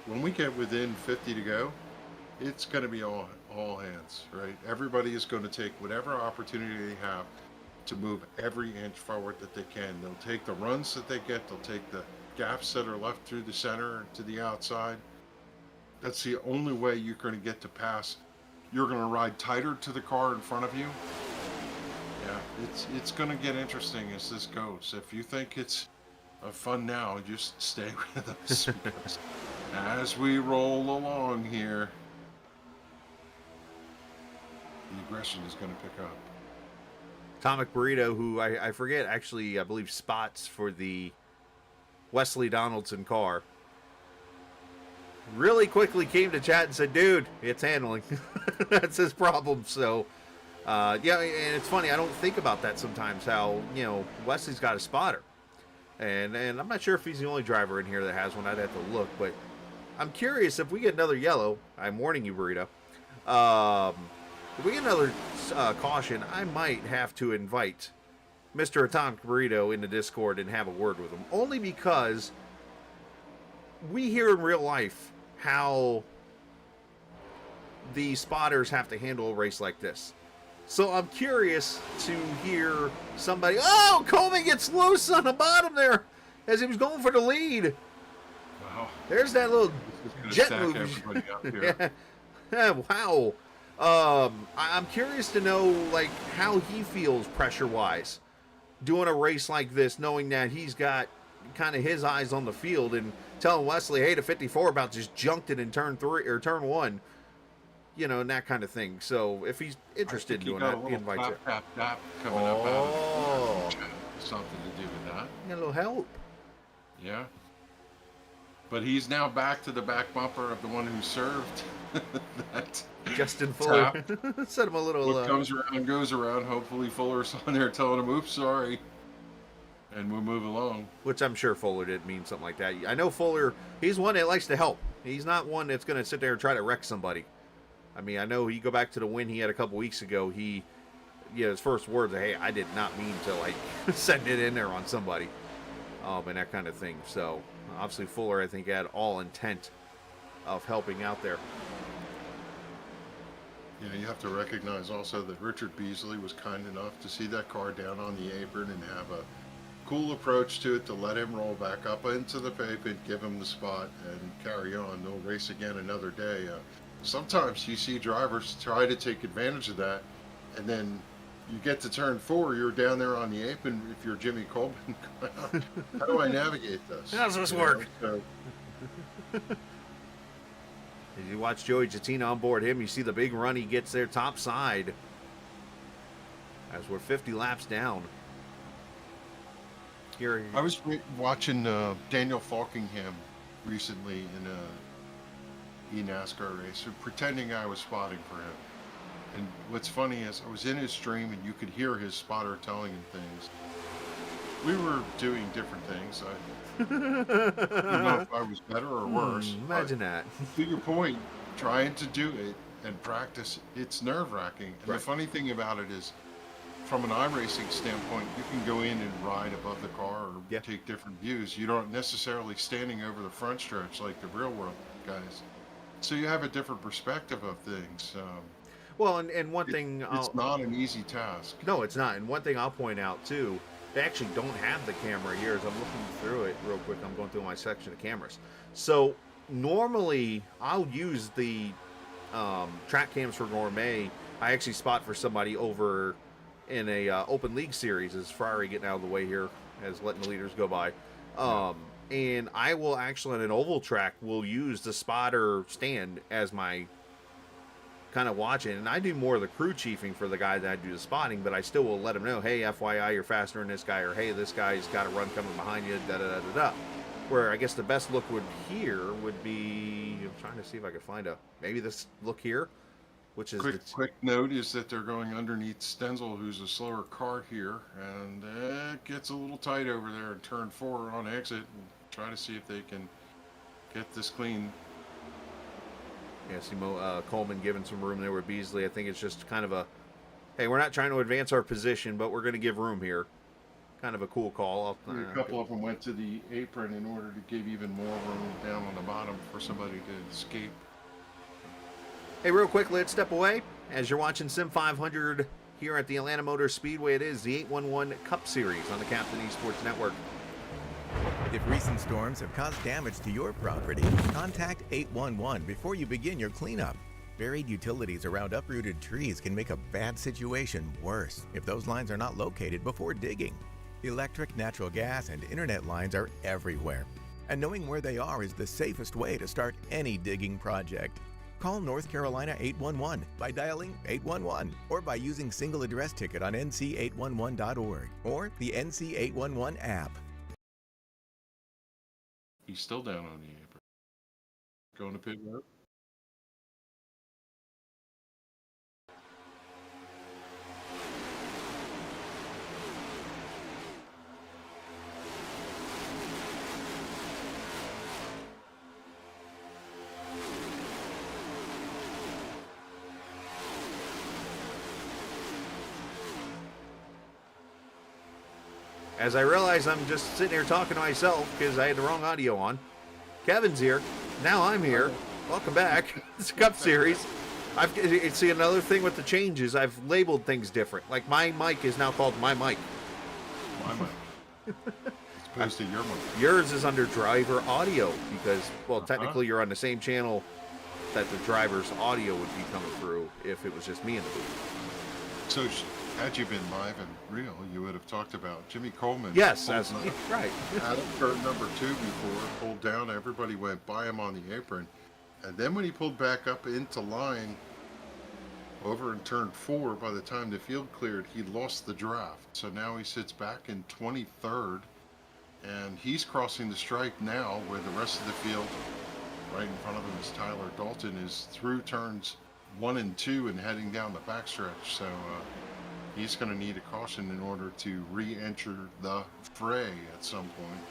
when we get within 50 to go, it's going to be all hands, right? Everybody is going to take whatever opportunity they have to move every inch forward that they can. They'll take the runs that they get. They'll take the gaps that are left through the center to the outside. That's the only way you're going to get to pass. You're going to ride tighter to the car in front of you. Yeah, it's going to get interesting as this goes. If you think it's of fun now. Just stay with us because as we roll along here, the aggression is going to pick up. Atomic Burrito, who I forget, actually, I believe spots for the Wesley Donaldson car, really quickly came to chat and said, dude, it's handling. That's his problem. So, yeah, and it's funny, I don't think about that sometimes, how, you know, Wesley's got a spotter. And I'm not sure if he's the only driver in here that has one. I'd have to look, but I'm curious if we get another yellow. I'm warning you, Burrito. If we get another caution, I might have to invite Mr. Atomic Burrito into Discord and have a word with him. Only because we hear in real life how the spotters have to handle a race like this. So I'm curious to hear somebody... Oh, Coleman gets loose on the bottom there as he was going for the lead. Wow. There's that little jet move. Everybody out here. Yeah, wow. I'm curious to know, like, how he feels pressure-wise doing a race like this, knowing that he's got kind of his eyes on the field and telling Wesley, hey, the 54 about just junked it in turn 3 or turn 1, you know, and that kind of thing. So if he's interested in doing that, he invites it. Tap coming up out of something to do with that. Got a little help. Yeah. But he's now back to the back bumper of the one who served that Justin Fuller. tap. Sent him a little... What comes around goes around. Hopefully Fuller's on there telling him, oops, sorry. And we'll move along. Which I'm sure Fuller didn't mean something like that. I know Fuller, he's one that likes to help. He's not one that's going to sit there and try to wreck somebody. I mean, I know you go back to the win he had a couple weeks ago, his first words are, hey, I did not mean to, like, send it in there on somebody. And that kind of thing. So, obviously Fuller, I think, had all intent of helping out there. You know, you have to recognize also that Richard Beasley was kind enough to see that car down on the apron and have a cool approach to it to let him roll back up into the pavement, give him the spot, and carry on. They'll race again another day. Sometimes you see drivers try to take advantage of that, and then you get to turn 4, you're down there on the apron. If you're Jimmy Coleman, how do I navigate this? How does this work? So, As you watch Joey Jettina on board him, you see the big run he gets there top side as we're 50 laps down. Here, I was watching Daniel Falkingham recently in a eNASCAR race, pretending I was spotting for him. And what's funny is I was in his stream and you could hear his spotter telling him things. We were doing different things. I don't know if I was better or worse. Imagine that. To your point, trying to do it and practice, it's nerve-wracking. And Right. the funny thing about it is, from an iRacing standpoint, you can go in and ride above the car or take different views. You don't necessarily standing over the front stretch like the real world guys. So you have a different perspective of things. Well, and one thing... It's not an easy task. No, it's not. And one thing I'll point out, too, they actually don't have the camera here. As I'm looking through it real quick, I'm going through my section of cameras. So normally, I'll use the track cams for Gourmet. I actually spot for somebody over in a open league series as Ferrari getting out of the way here, as letting the leaders go by. And I will actually, on an oval track, will use the spotter stand as my kind of watching. And I do more of the crew chiefing for the guy that I do the spotting, but I still will let him know, hey, FYI, you're faster than this guy, or hey, this guy's got a run coming behind you, da-da-da-da-da. Where I guess the best look would be, I'm trying to see if I can find maybe this look here, which is... Quick note is that they're going underneath Stenzel, who's a slower car here, and it gets a little tight over there in turn 4 on exit, and try to see if they can get this clean. Yeah, see Coleman giving some room there with Beasley. I think it's just kind of a, hey, we're not trying to advance our position, but we're going to give room here. Kind of a cool call. A couple of them went to the apron in order to give even more room down on the bottom for somebody to escape. Hey, real quick, let's step away. As you're watching Sim500 here at the Atlanta Motor Speedway, it is the 811 Cup Series on the Captain Esports Network. If recent storms have caused damage to your property, contact 811 before you begin your cleanup. Buried utilities around uprooted trees can make a bad situation worse if those lines are not located before digging. Electric, natural gas, and internet lines are everywhere. And knowing where they are is the safest way to start any digging project. Call North Carolina 811 by dialing 811 or by using single address ticket on NC811.org or the NC811 app. He's still down on the apron. Going to pit road. As I realize I'm just sitting here talking to myself because I had the wrong audio on. Kevin's here. Now I'm here. Welcome back. It's a Cup Series. See, another thing with the changes, I've labeled things different. Like my mic is now called my mic. My mic. As opposed to your mic. Yours is under driver audio because, well, technically you're on the same channel that the driver's audio would be coming through if it was just me in the booth. So had you been live and real, you would have talked about Jimmy Coleman. Yes, that's right. Out of turn number 2 before, pulled down, everybody went by him on the apron. And then when he pulled back up into line over in turn 4, by the time the field cleared, he lost the draft. So now he sits back in 23rd, and he's crossing the stripe now where the rest of the field, right in front of him is Tyler Dalton, is through turns 1 and 2 and heading down the backstretch. So he's going to need a caution in order to re-enter the fray at some point.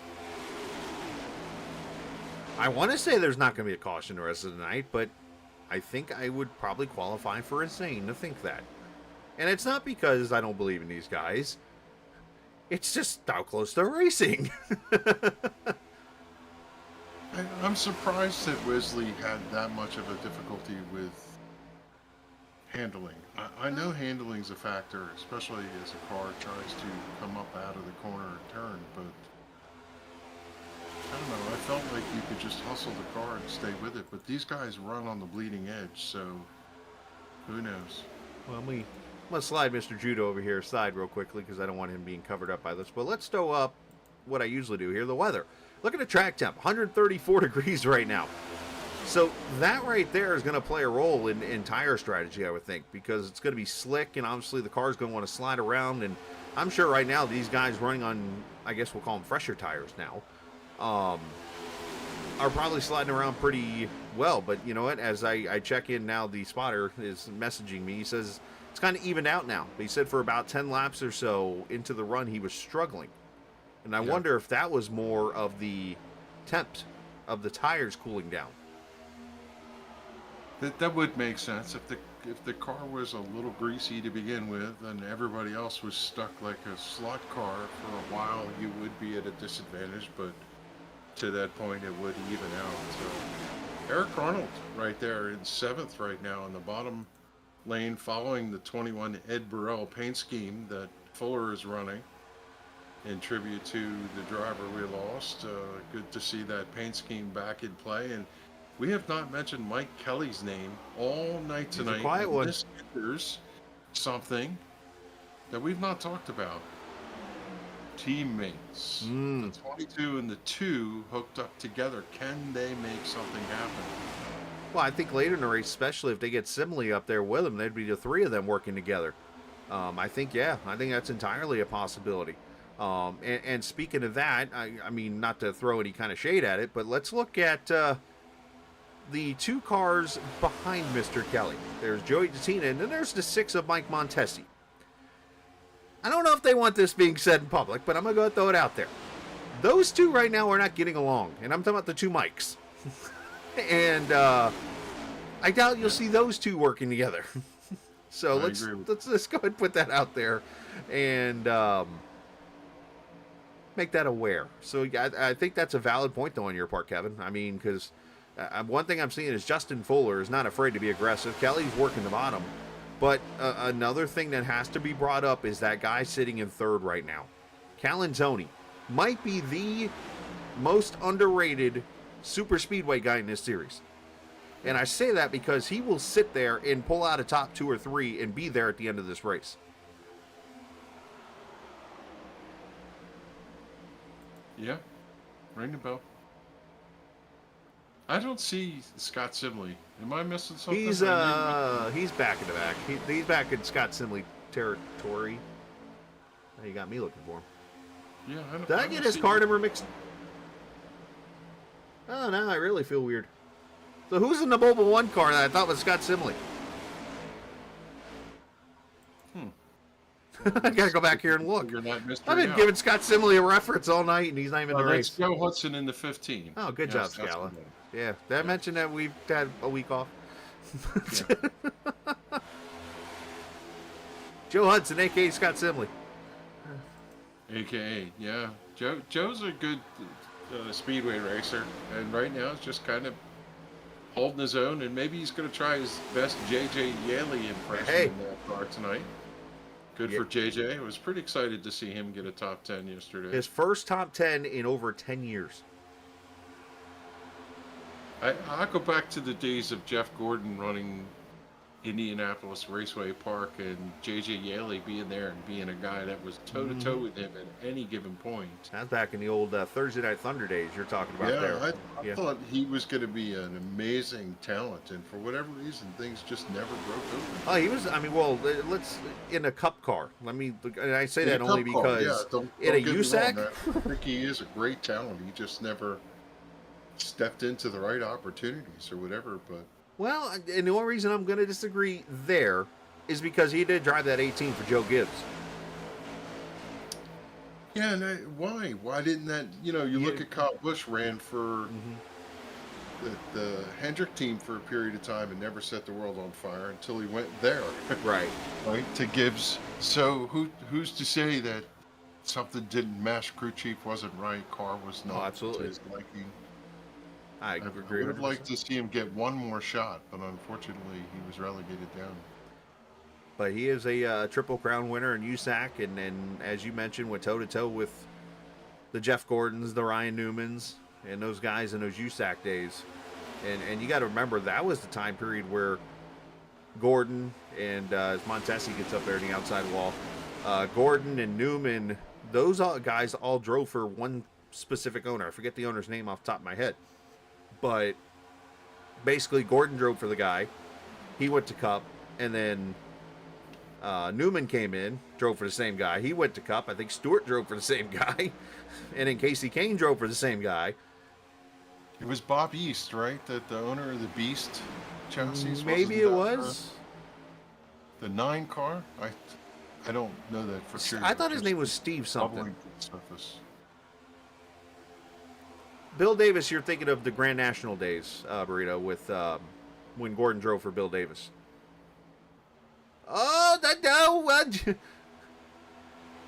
I want to say there's not going to be a caution the rest of the night, but I think I would probably qualify for insane to think that. And it's not because I don't believe in these guys. It's just how close they're racing. I'm surprised that Wesley had that much of a difficulty with handling. I know handling's a factor, especially as a car tries to come up out of the corner and turn, but I don't know, I felt like you could just hustle the car and stay with it, but these guys run on the bleeding edge, so who knows? Well, I'm going to slide Mr. Judo over here aside real quickly because I don't want him being covered up by this. But let's throw up what I usually do here, the weather. Look at the track temp, 134 degrees right now. So that right there is going to play a role in tire strategy, I would think, because it's going to be slick, and obviously the car's going to want to slide around. And I'm sure right now these guys running on, I guess we'll call them fresher tires now, are probably sliding around pretty well. But you know what? As I check in now, the spotter is messaging me. He says it's kind of evened out now. But he said for about 10 laps or so into the run, he was struggling. And I wonder if that was more of the temps of the tires cooling down. That would make sense if the car was a little greasy to begin with and everybody else was stuck like a slot car for a while, you would be at a disadvantage, but to that point it would even out. So Eric Arnold right there in 7th right now in the bottom lane, following the 21 Ed Burrell paint scheme that Fuller is running in tribute to the driver we lost. Good to see that paint scheme back in play. And we have not mentioned Mike Kelly's name all night tonight. He's a quiet one. This enters something that we've not talked about. Teammates. The 22 and the 2 hooked up together. Can they make something happen? Well, I think later in the race, especially if they get Simley up there with them, there'd be the 3 of them working together. I think that's entirely a possibility. And speaking of that, I mean, not to throw any kind of shade at it, but let's look at the 2 cars behind Mr. Kelly. There's Joey DeTina, and then there's the 6 of Mike Montesi. I don't know if they want this being said in public, but I'm going to go throw it out there. Those 2 right now are not getting along, and I'm talking about the 2 Mikes. And I doubt you'll see those 2 working together. So let's go ahead and put that out there and make that aware. So I think that's a valid point, though, on your part, Kevin. I mean, because one thing I'm seeing is Justin Fuller is not afraid to be aggressive. Kelly's working the bottom. But another thing that has to be brought up is that guy sitting in 3rd right now. Calantoni might be the most underrated super speedway guy in this series. And I say that because he will sit there and pull out a top 2 or 3 and be there at the end of this race. Yeah, ring the bell. I don't see Scott Simley. Am I missing something? He's back in the back. He's back in Scott Simley territory. Now you got me looking for him. Yeah, I don't, Did I don't get his see car him. number mixed? Oh, now I really feel weird. So who's in the Mobile 1 car that I thought was Scott Simley? I gotta go back here and look. You're not mystery I've been out. giving Scott Simley a reference all night, and he's not even in the That's race. Joe Hudson in the 15. Oh, good job, Yes, that's Scala. good. Yeah, did I mention that we've had a week off? Yeah. Joe Hudson, a.k.a. Scott Simley. AKA, yeah. Joe's a good speedway racer, and right now it's just kind of holding his own, and maybe he's going to try his best JJ Yaley impression Hey. in that car tonight. Good Yeah. for JJ. I was pretty excited to see him get a top 10 yesterday. His first top 10 in over 10 years. I go back to the days of Jeff Gordon running Indianapolis Raceway Park and JJ Yaley being there and being a guy that was toe-to-toe with him at any given point. That's back in the old Thursday Night Thunder days you're talking about Yeah, there. I thought he was going to be an amazing talent, and for whatever reason, things just never broke open. Oh, he was. I mean, well, let's in a cup car. Let me. And I say that only because in a USAC. I think he is a great talent. He just never stepped into the right opportunities or whatever. But Well, and the only reason I'm going to disagree there is because he did drive that 18 for Joe Gibbs. yeah, and why? Why didn't that? You look at Kyle Busch ran for the Hendrick team for a period of time and never set the world on fire until he went there. Right. Right, to Gibbs. So who's to say that something didn't match? Crew chief wasn't right. Car was not absolutely. to his liking. I I agree. would have 100%. liked to see him get one more shot, but unfortunately, he was relegated down. But he is a Triple Crown winner in USAC, and as you mentioned, went toe-to-toe with the Jeff Gordons, the Ryan Newmans, and those guys in those USAC days. And you got to remember, that was the time period where Gordon and as Montesi gets up there in the outside wall, Gordon and Newman, those guys all drove for one specific owner. I forget the owner's name off the top of my head. But basically, Gordon drove for the guy. He went to Cup, and then Newman came in, drove for the same guy. He went to Cup. I think Stewart drove for the same guy. And then Casey Kane drove for the same guy. It was Bob East, right? That the owner of the Beast chassis. Maybe it was. The 9 car. I don't know that for sure. I thought his name was Steve something. Bubbling to the surface. Bill Davis, you're thinking of the Grand National days, Burrito, with when Gordon drove for Bill Davis. Oh, no.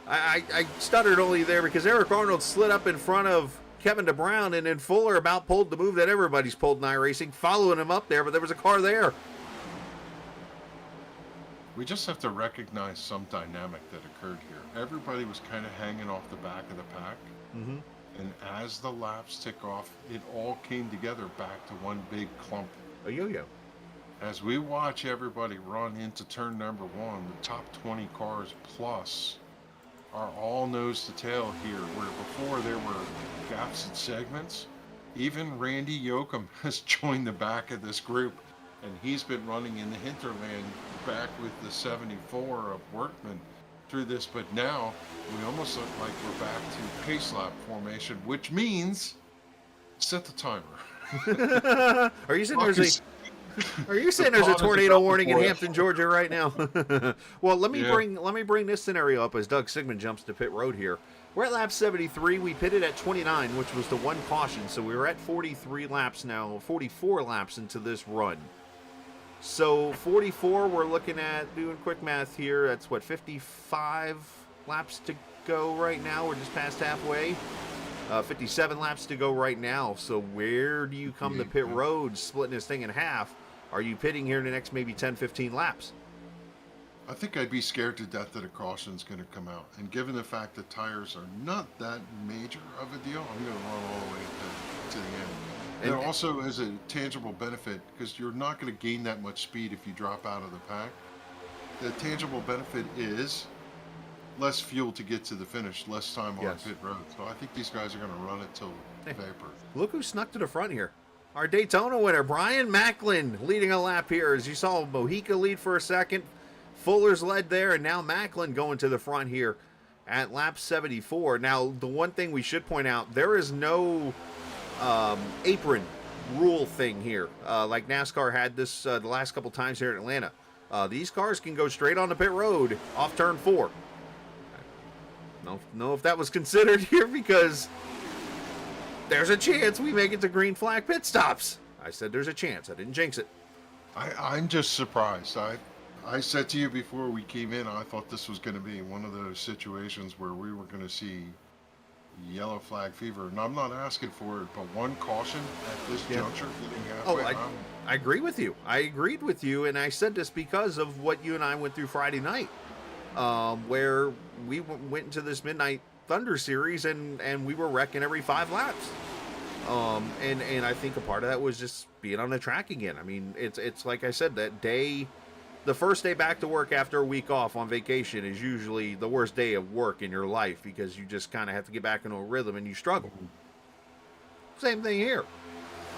I stuttered only there because Eric Arnold slid up in front of Kevin DeBrown, and then Fuller about pulled the move that everybody's pulled in iRacing, following him up there, but there was a car there. We just have to recognize some dynamic that occurred here. Everybody was kind of hanging off the back of the pack. Mm-hmm. And as the laps tick off, it all came together back to one big clump. A yo-yo. As we watch everybody run into turn number 1, the top 20 cars plus are all nose to tail here, where before there were gaps and segments. Even Randy Yoakum has joined the back of this group, and he's been running in the hinterland back with the 74 of Workman through this, but now we almost look like we're back to pace lap formation, which means set the timer. Are you saying there's a tornado warning in Hampton, Georgia right now? Well, let me bring this scenario up as Doug Sigmund jumps to pit road here. We're at lap 73. We pitted at 29, which was the one caution, so we're at 43 laps now, 44 laps into this run. So 44, we're looking at, doing quick math here, that's what, 55 laps to go right now. We're just past halfway. 57 laps to go right now. So where do you come to pit road, splitting this thing in half? Are you pitting here in the next maybe 10, 15 laps? I think I'd be scared to death that a caution's going to come out. And given the fact that tires are not that major of a deal, I'm going to run all the way to the end. And it also has a tangible benefit because you're not going to gain that much speed if you drop out of the pack. The tangible benefit is less fuel to get to the finish, less time on Yes. pit road. So I think these guys are going to run it till vapor. Look who snuck to the front here. Our Daytona winner, Brian Macklin, leading a lap here. As you saw, Mojica lead for a second. Fuller's led there, and now Macklin going to the front here at lap 74. Now, the one thing we should point out, there is no apron rule thing here, like NASCAR had this the last couple times here in Atlanta. These cars can go straight on the pit road off turn 4. I don't know if that was considered here because there's a chance we make it to green flag pit stops. I said there's a chance. I didn't jinx it. I'm just surprised. I said to you before we came in, I thought this was going to be one of those situations where we were going to see yellow flag fever. And I'm not asking for it, but one caution at this juncture, getting halfway. I agree with you. I agreed with you, and I said this because of what you and I went through Friday night, where we went into this Midnight Thunder series, and we were wrecking every 5 laps. And I think a part of that was just being on the track again. I mean, it's like I said, that day, the first day back to work after a week off on vacation is usually the worst day of work in your life because you just kind of have to get back into a rhythm and you struggle. Same thing here.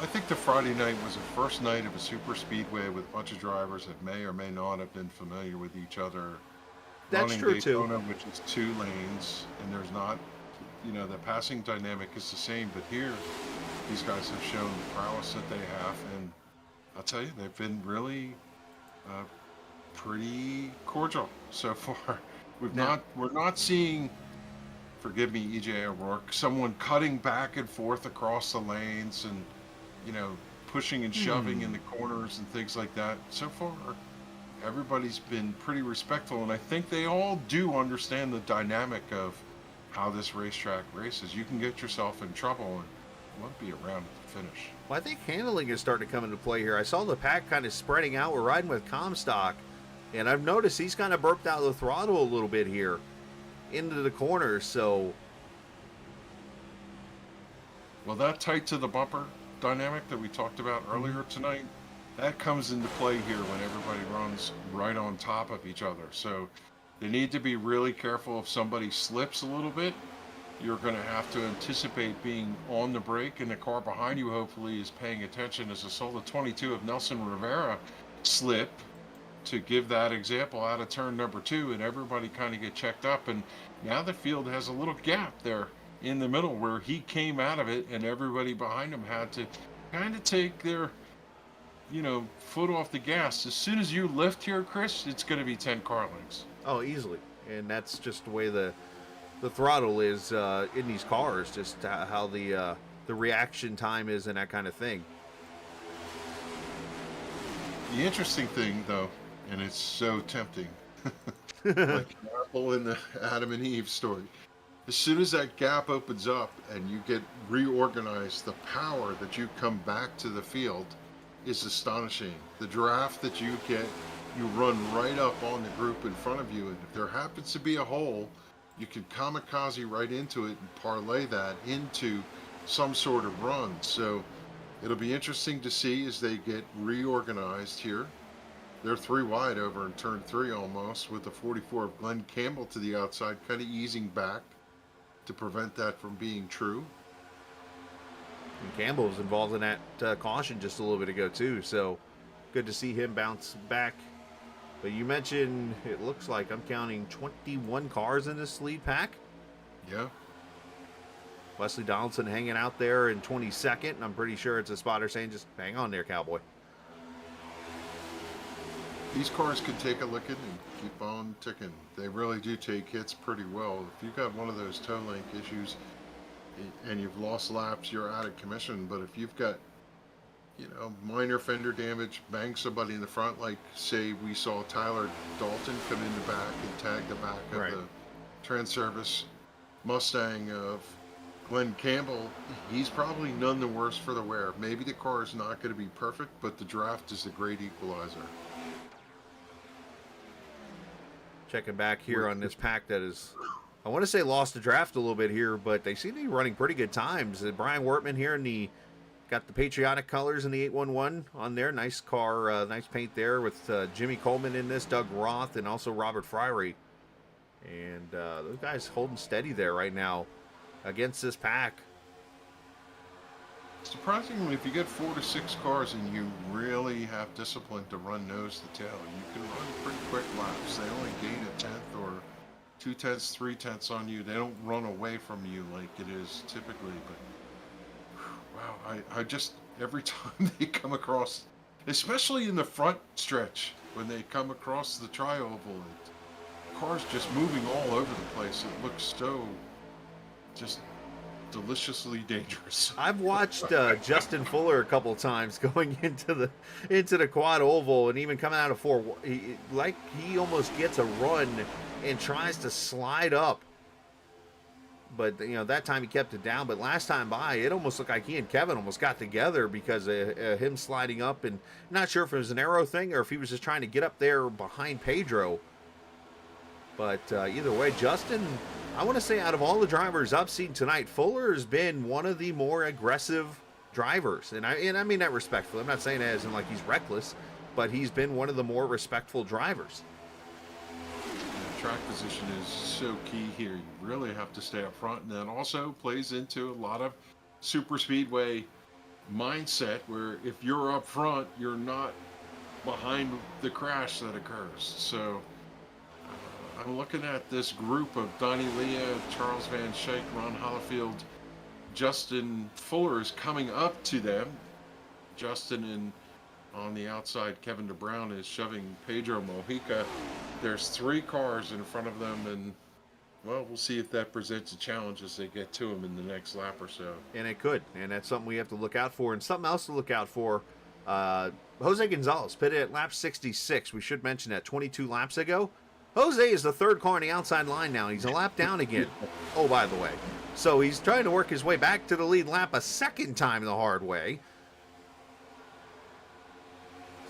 I think the Friday night was the first night of a super speedway with a bunch of drivers that may or may not have been familiar with each other. That's Running true Daytona, too. which is 2 lanes, and there's not, the passing dynamic is the same, but here, these guys have shown the prowess that they have, and I'll tell you, they've been really pretty cordial so far. We're not seeing, forgive me, EJ O'Rourke, someone cutting back and forth across the lanes and, pushing and shoving in the corners and things like that. So far, everybody's been pretty respectful, and I think they all do understand the dynamic of how this racetrack races. You can get yourself in trouble and you won't be around at the finish. Well, I think handling is starting to come into play here. I saw the pack kind of spreading out. We're riding with Comstock, and I've noticed he's kind of burped out the throttle a little bit here into the corners. So, Well, that tight to the bumper dynamic that we talked about earlier tonight, that comes into play here when everybody runs right on top of each other. So they need to be really careful. If somebody slips a little bit, you're going to have to anticipate being on the brake, and the car behind you hopefully is paying attention. As I saw the 22 of Nelson Rivera slip, to give that example, out of turn number 2, and everybody kind of get checked up, and now the field has a little gap there in the middle where he came out of it, and everybody behind him had to kind of take their foot off the gas. As soon as you lift here, Chris, it's going to be 10 car lengths. oh, easily. And that's just the way the throttle is in these cars, just how the reaction time is and that kind of thing. The interesting thing, though, and it's so tempting, like the apple in the Adam and Eve story, as soon as that gap opens up and you get reorganized, the power that you come back to the field is astonishing. The draft that you get, you run right up on the group in front of you, and if there happens to be a hole, you can kamikaze right into it and parlay that into some sort of run. So it'll be interesting to see as they get reorganized here. They're 3 wide over in turn 3 almost, with the 44 of Glenn Campbell to the outside, kind of easing back to prevent that from being true. And Campbell was involved in that caution just a little bit ago too, so good to see him bounce back. But you mentioned, it looks like I'm counting 21 cars in this lead pack. Yeah. Wesley Donaldson hanging out there in 22nd, and I'm pretty sure it's a spotter saying, just hang on there, cowboy. These cars can take a licking and keep on ticking. They really do take hits pretty well. If you've got one of those toe link issues and you've lost laps, you're out of commission. But if you've got, minor fender damage, bang somebody in the front, like say we saw Tyler Dalton come in the back and tag the back of the Trans-Service Mustang of Glenn Campbell, he's probably none the worse for the wear. Maybe the car is not going to be perfect, but the draft is the great equalizer. Checking back here on this pack that is, I want to say lost the draft a little bit here, but they seem to be running pretty good times. Brian Wortman here got the patriotic colors in the 811 on there. Nice car, nice paint there with Jimmy Coleman in this, Doug Roth, and also Robert Fryery And those guys holding steady there right now against this pack. Surprisingly, if you get 4 to 6 cars and you really have discipline to run nose to tail, you can run pretty quick laps. They only gain a tenth or 2/10, 3/10 on you. They don't run away from you like it is typically. But wow, I just every time they come across, especially in the front stretch when they come across the tri-oval, cars just moving all over the place. It looks so just deliciously dangerous. I've watched Justin Fuller a couple times going into the quad oval and even coming out of four. He almost gets a run and tries to slide up, but that time he kept it down. But last time by, it almost looked like he and Kevin almost got together because of him sliding up, and not sure if it was an aero thing or if he was just trying to get up there behind Pedro. But either way, Justin, I want to say out of all the drivers I've seen tonight, Fuller has been one of the more aggressive drivers. And I mean that respectfully. I'm not saying that as in like he's reckless, but he's been one of the more respectful drivers. Yeah, track position is so key here. You really have to stay up front. And that also plays into a lot of super speedway mindset where if you're up front, you're not behind the crash that occurs. So I'm looking at this group of Donnie Leah, Charles Van Schaik, Ron Hollifield, Justin Fuller is coming up to them. Justin and on the outside, Kevin DeBrown is shoving Pedro Mojica. There's 3 cars in front of them, and well, we'll see if that presents a challenge as they get to him in the next lap or so. And it could, and that's something we have to look out for. And something else to look out for, Jose Gonzalez pitted at lap 66. We should mention that 22 laps ago. Jose is the 3rd car on the outside line now. He's a lap down again. Oh, by the way. So he's trying to work his way back to the lead lap a 2nd time the hard way.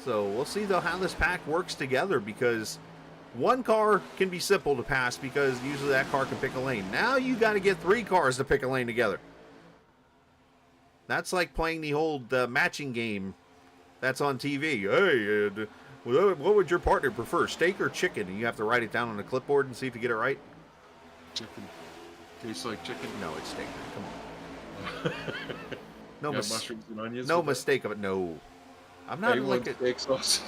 So we'll see, though, how this pack works together, because one car can be simple to pass because usually that car can pick a lane. Now you got to get 3 cars to pick a lane together. That's like playing the old matching game that's on TV. Hey, what would your partner prefer, steak or chicken? And you have to write it down on a clipboard and see if you get it right. Chicken. Tastes like chicken? No, it's steak. Come on. No mushrooms and onions. No mistake of it. No. I'm not like a steak sauce.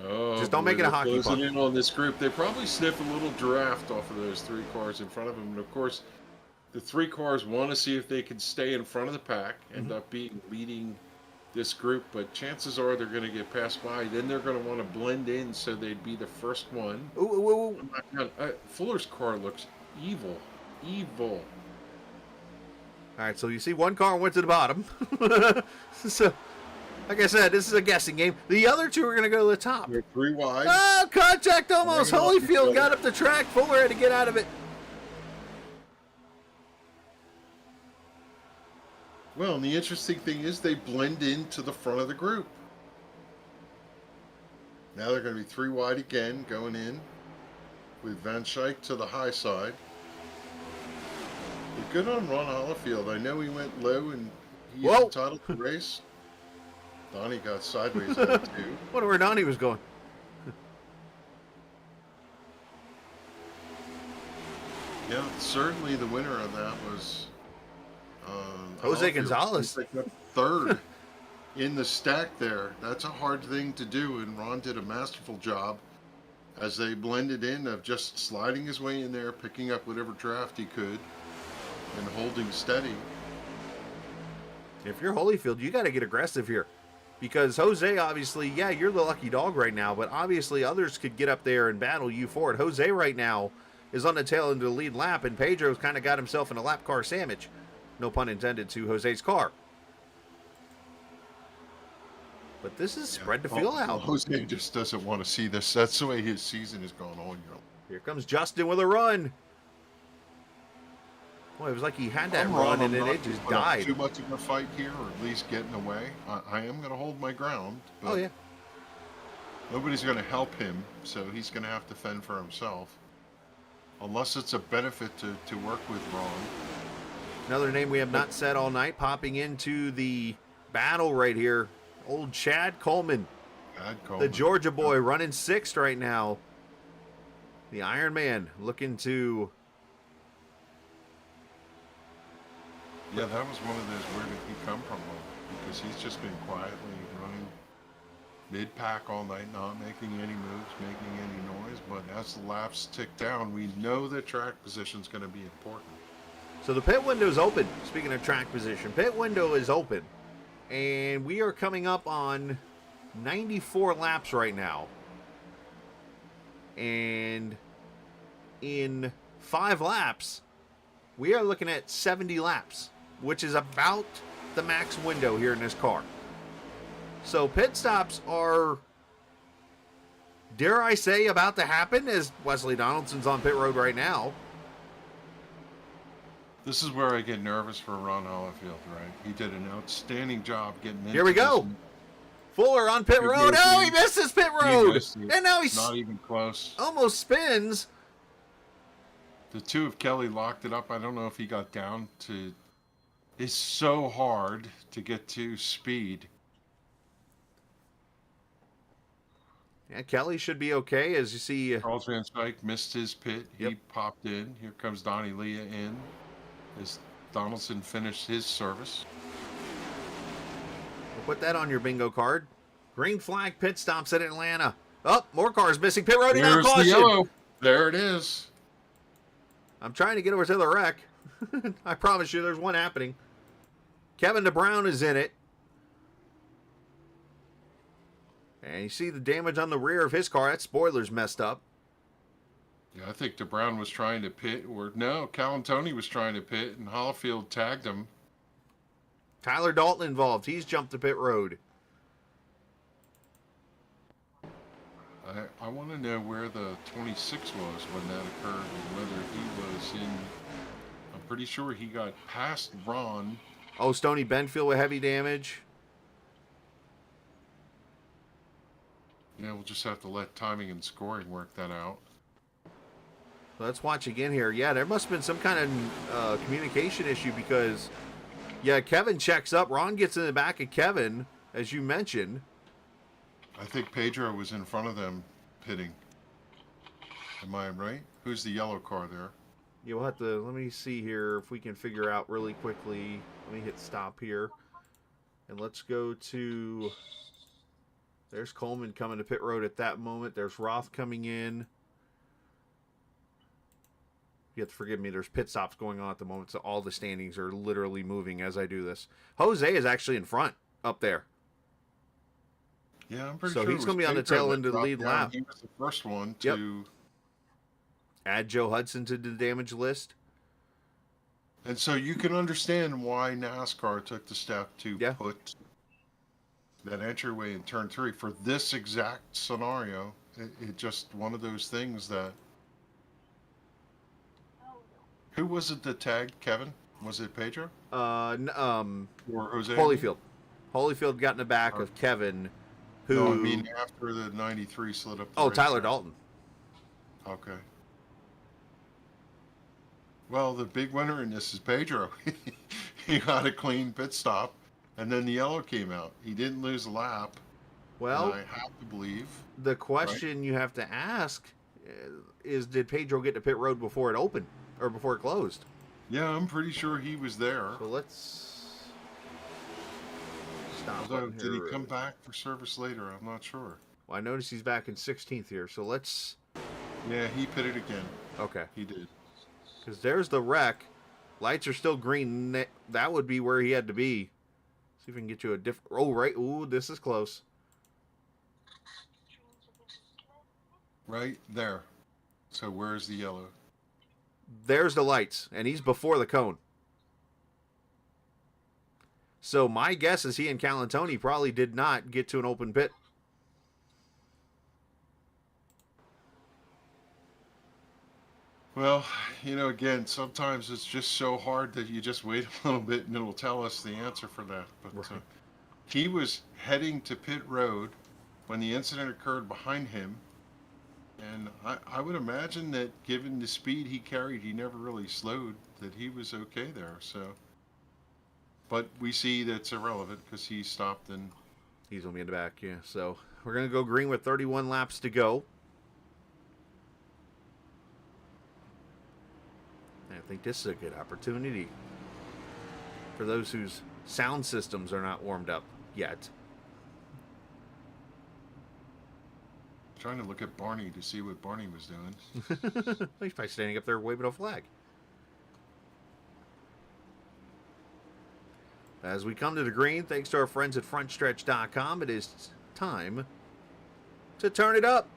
Oh, just don't make it a hockey puck. In on this group, they probably sniff a little draft off of those 3 cars in front of them. And of course, the 3 cars want to see if they can stay in front of the pack, end up leading this group, but chances are they're going to get passed by. Then they're going to want to blend in so they'd be the first one. Ooh. Fuller's car looks evil. Evil. All right, so you see one car went to the bottom. So, like I said, this is a guessing game. The other 2 are going to go to the top. They're 3 wide. Oh, contact almost. Holyfield got up the track. Fuller had to get out of it. Well, and the interesting thing is they blend into the front of the group. Now they're going to be 3 wide again, going in with Van Schaik to the high side. You're good on Ron Hollifield. I know he went low and he's entitled to race. Donnie got sideways on it too. Wonder where Donnie was going. Yeah, certainly the winner of that was Jose Gonzalez. Like 3rd in the stack there. That's a hard thing to do, and Ron did a masterful job as they blended in of just sliding his way in there, picking up whatever draft he could, and holding steady. If you're Holyfield, you got to get aggressive here. Because Jose, obviously, yeah, you're the lucky dog right now, but obviously others could get up there and battle you for it. Jose right now is on the tail end of the lead lap, and Pedro's kind of got himself in a lap car sandwich. No pun intended to Jose's car. But this is spread the field out. Jose just doesn't want to see this. That's the way his season has gone all year. Here comes Justin with a run. Boy, it was like he had that run and then it just died. Too much of a fight here, or at least getting away. I am going to hold my ground. But oh, yeah. Nobody's going to help him, so he's going to have to fend for himself. Unless it's a benefit to work with Ron. Another name we have not said all night, popping into the battle right here. Old Chad Coleman. Bad The Coleman. Georgia boy running sixth right now. The Iron Man looking to... Yeah, that was one of those where did he come from, because he's just been quietly running mid-pack all night, not making any moves, making any noise. But as the laps tick down, we know that track position is going to be important. So the pit window is open. Speaking of track position, pit window is open. And we are coming up on 94 laps right now. And in 5 laps, we are looking at 70 laps, which is about the max window here in this car. So pit stops are, dare I say, about to happen, as Wesley Donaldson's on pit road right now. This is where I get nervous for Ron Holifield, right? He did an outstanding job getting into Here we go. this. Fuller on pit Good road. move, Oh, dude. he missed his pit He road. missed it. And now he's Not even close. almost spins. The two of Kelly locked it up. I don't know if he got down to... It's so hard to get to speed. Yeah, Kelly should be okay, as you see. Charles Van Skyke missed his pit. Yep. He popped in. Here comes Donnie Leah in as Donaldson finished his service. We'll put that on your bingo card. Green flag pit stops at Atlanta. Oh, more cars missing pit road. Now There's the caution. yellow. There it is. I'm trying to get over to the wreck. I promise you there's one happening. Kevin DeBrown is in it. And you see the damage on the rear of his car. That spoiler's messed up. Yeah, I think DeBrown was trying to pit, or no, Calantoni was trying to pit, and Holifield tagged him. Tyler Dalton involved. He's jumped the pit road. I want to know where the 26 was when that occurred, and whether he was in. I'm pretty sure he got past Ron. Oh, Stoney Benfield with heavy damage. Yeah, we'll just have to let timing and scoring work that out. Let's watch again here. Yeah, there must have been some kind of communication issue because, yeah, Kevin checks up. Ron gets in the back of Kevin, as you mentioned. I think Pedro was in front of them pitting. Am I right? Who's the yellow car there? You'll have to, let me see here if we can figure out really quickly. Let me hit stop here. And let's go to, there's Coleman coming to pit road at that moment. There's Roth coming in. You have to forgive me, there's pit stops going on at the moment, so all the standings are literally moving as I do this. Jose is actually in front up there. Yeah, I'm pretty So sure. he's gonna be on the tail end of the lead lap. He was the first one Yep. to. Add Joe Hudson to the damage list. And so you can understand why NASCAR took the step to Yeah. put that entryway in turn 3 for this exact scenario. It just one of those things that. Who was it that tagged Kevin? Was it Pedro or Jose? Holyfield. Holyfield got in the back of Kevin, who... No, I mean after the 93 slid up. The Oh, race Tyler track. Dalton. Okay. Well, the big winner in this is Pedro. He got a clean pit stop, and then the yellow came out. He didn't lose a lap. Well, I have to believe. the question you have to ask is, did Pedro get to pit road before it opened? Or before it closed? Yeah, I'm pretty sure he was there. So let's... Stop Although, button did he here. come back for service later? I'm not sure. Well, I noticed he's back in 16th here, so let's... Yeah, he pitted again. Okay. He did. Because there's the wreck. Lights are still green. That would be where he had to be. See if we can get you a different... Oh, right. Ooh, this is close. Right there. So where's the yellow? There's the lights, and he's before the cone. So my guess is he and Calantoni probably did not get to an open pit. Well, again, sometimes it's just so hard that you just wait a little bit and it'll tell us the answer for that. But he was heading to pit road when the incident occurred behind him. And I would imagine that given the speed he carried, he never really slowed, that he was okay there. So, but we see that's irrelevant because he stopped and He's going to be in the back, yeah. So We're going to go green with 31 laps to go. I think this is a good opportunity for those whose sound systems are not warmed up yet. Trying to look at Barney to see what Barney was doing. He's probably standing up there waving a flag. As we come to the green, thanks to our friends at frontstretch.com, it is time to turn it up.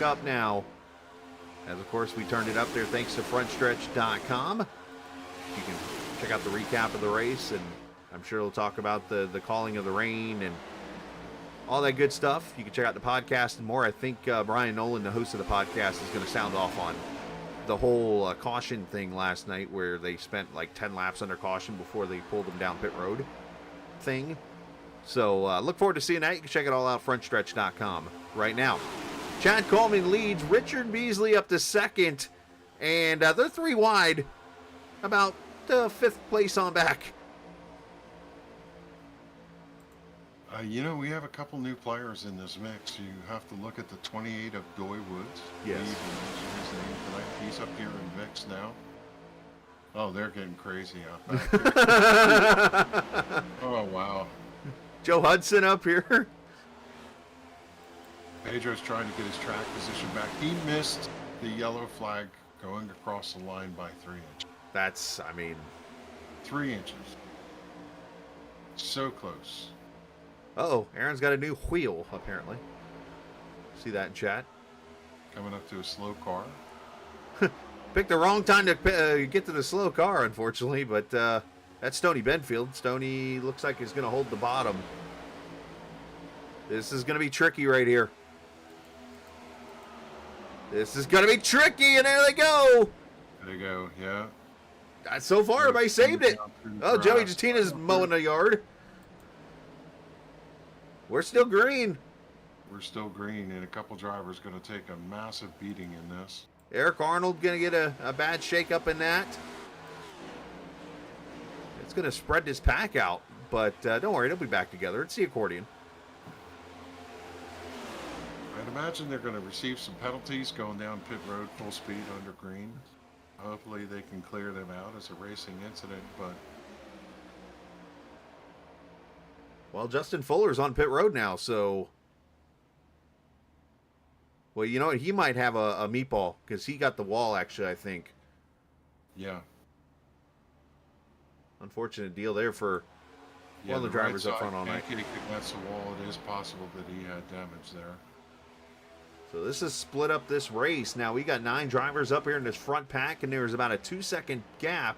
Up now, as of course we turned it up there thanks to frontstretch.com. You can check out the recap of the race, and I'm sure we'll talk about the calling of the rain and all that good stuff. You can check out the podcast and more. I think Brian Nolan, the host of the podcast, is going to sound off on the whole caution thing last night, where they spent like 10 laps under caution before they pulled them down pit road thing. So look forward to seeing that. You can check it all out, frontstretch.com right now. Chad Coleman leads, Richard Beasley up to second, and they're 3 wide, about 5th place on back. You know, we have a couple new players in this mix. You have to look at the 28 of Doy Woods. Yes. His name tonight. He's up here in mix now. Oh, they're getting crazy out back. Oh, wow. Joe Hudson up here. Pedro's trying to get his track position back. He missed the yellow flag going across the line by 3 inches. That's, I mean... 3 inches. So close. Uh-oh, Aaron's got a new wheel, apparently. See that in chat? Coming up to a slow car. Picked the wrong time to get to the slow car, unfortunately, but that's Stoney Benfield. Stoney looks like he's going to hold the bottom. This is going to be tricky right here. This is going to be tricky, and there they go. There they go, yeah. So far, everybody saved it. Oh, Joey Justina's mowing the yard. We're still green. We're still green, and a couple drivers going to take a massive beating in this. Eric Arnold going to get a bad shake-up in that. It's going to spread this pack out, but don't worry, they'll be back together. It's the accordion. I'd imagine they're going to receive some penalties going down pit road full speed under green. Hopefully they can clear them out as a racing incident, but... Well, Justin Fuller's on pit road now, so... Well, you know what? He might have a meatball because he got the wall, actually, I think. Yeah. Unfortunate deal there for Yeah, one of the drivers right up front side all night. pancake against the wall. It is possible that he had damage there. So this has split up this race. Now we got 9 drivers up here in this front pack, and there's about a 2-second gap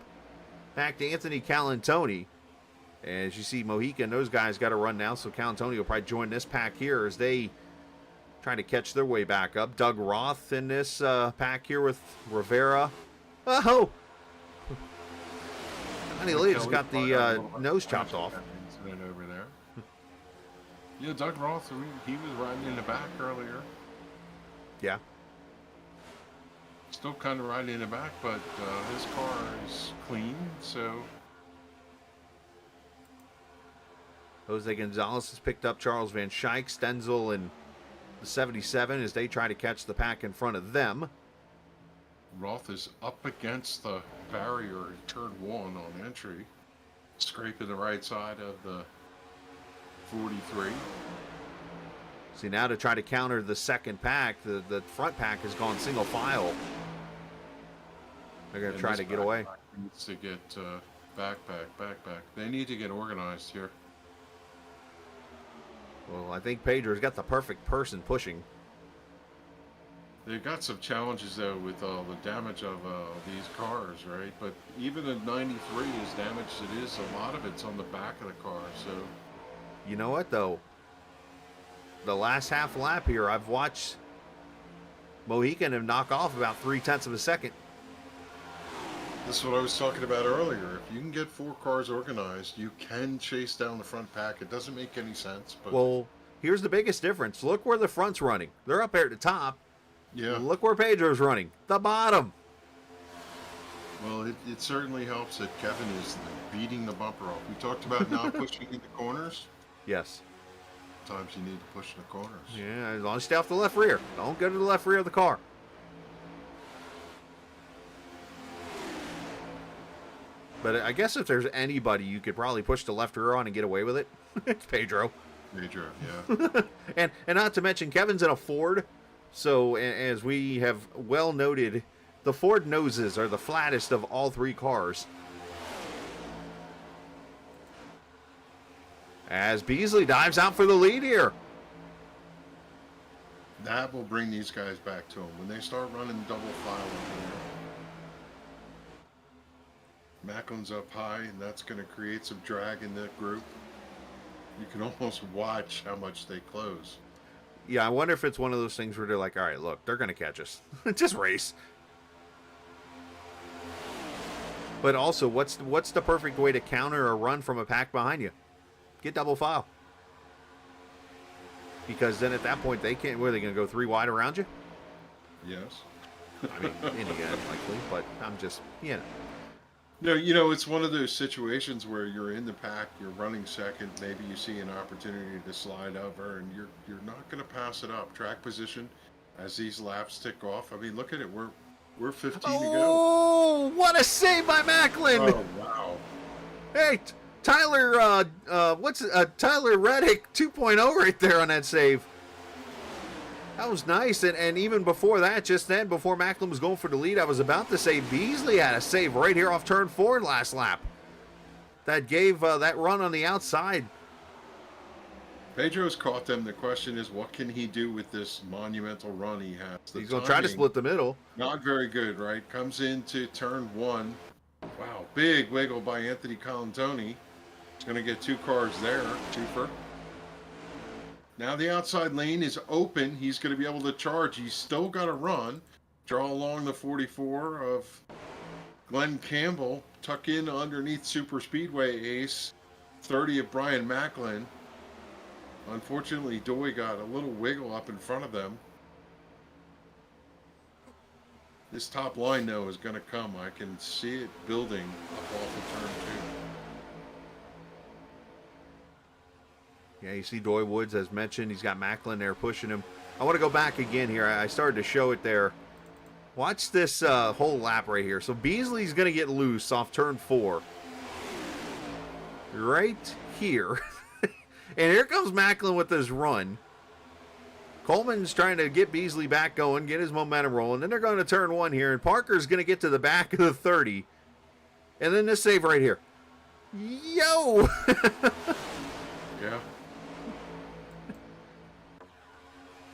back to Anthony Calantoni. As you see, Mohican, those guys got to run now, so Calantoni will probably join this pack here as they try to catch their way back up. Doug Roth in this pack here with Rivera. Oh! Johnny Lee's got the nose chopped off. Incident over there. Yeah, Doug Roth, he was riding in the back earlier. Yeah. Still kind of riding in the back, but his car is clean, so... Jose Gonzalez has picked up Charles Van Schaik, Stenzel, and the 77 as they try to catch the pack in front of them. Roth is up against the barrier in turn 1 on entry, scraping the right side of the 43. See, now to try to counter the second pack, the front pack has gone single file. They're going to try to get away. Needs to get back. They need to get organized here. Well, I think Pedro's got the perfect person pushing. They've got some challenges, though, with all the damage of these cars, right? But even the 93, as damaged it is, a lot of it's on the back of the car, so... You know what, though? The last half lap here, I've watched Mohican him knock off about 0.3 of a second. This is what I was talking about earlier. If you can get 4 cars organized, you can chase down the front pack. It doesn't make any sense, but... Well, here's the biggest difference. Look where the front's running. They're up there at the top. yeah. Look where Pedro's running. The bottom. Well, it certainly helps that Kevin is beating the bumper off. We talked about not pushing in the corners. Yes. Sometimes you need to push in the corners. Yeah, as long as you stay off the left rear. Don't go to the left rear of the car. But I guess if there's anybody you could probably push the left rear on and get away with it, it's Pedro. Pedro, yeah. And not to mention, Kevin's in a Ford. So, as we have well noted, the Ford noses are the flattest of all 3 cars. As Beasley dives out for the lead here. That will bring these guys back to them. When they start running double file over there, Macklin's up high, and that's going to create some drag in the group. You can almost watch how much they close. Yeah, I wonder if it's one of those things where they're like, all right, look, they're going to catch us. Just race. But also, what's the perfect way to counter a run from a pack behind you? Get double file. Because then at that point, they can't, where are they going to go 3 wide around you? Yes. I mean, any unlikely, but I'm just, you know. No, you know, it's one of those situations where you're in the pack, you're running second, maybe you see an opportunity to slide over, and you're not going to pass it up. Track position as these laps tick off. I mean, look at it. We're 15 to go. Oh, what a save by Macklin! Oh, wow. Hey, Tyler, Tyler Reddick 2.0 right there on that save. That was nice, and even before that, just then, before Macklin was going for the lead, I was about to say Beasley had a save right here off turn 4 last lap. That gave that run on the outside. Pedro's caught them. The question is, what can he do with this monumental run he has? He's going to try to split the middle. Not very good, right? Comes into turn 1. Wow, big wiggle by Anthony Colantoni. He's going to get 2 cars there, cheaper. Now the outside lane is open. He's going to be able to charge. He's still got to run. Draw along the 44 of Glenn Campbell. Tuck in underneath Super Speedway ace 30 of Brian Macklin. Unfortunately, Doy got a little wiggle up in front of them. This top line, though, is going to come. I can see it building up off of turn 2. Yeah, you see Doy Woods, as mentioned. He's got Macklin there pushing him. I want to go back again here. I started to show it there. Watch this whole lap right here. So Beasley's going to get loose off turn 4. Right here. And here comes Macklin with this run. Coleman's trying to get Beasley back going, get his momentum rolling. Then they're going to turn one here, and Parker's going to get to the back of the 30. And then this save right here. Yo! Yeah.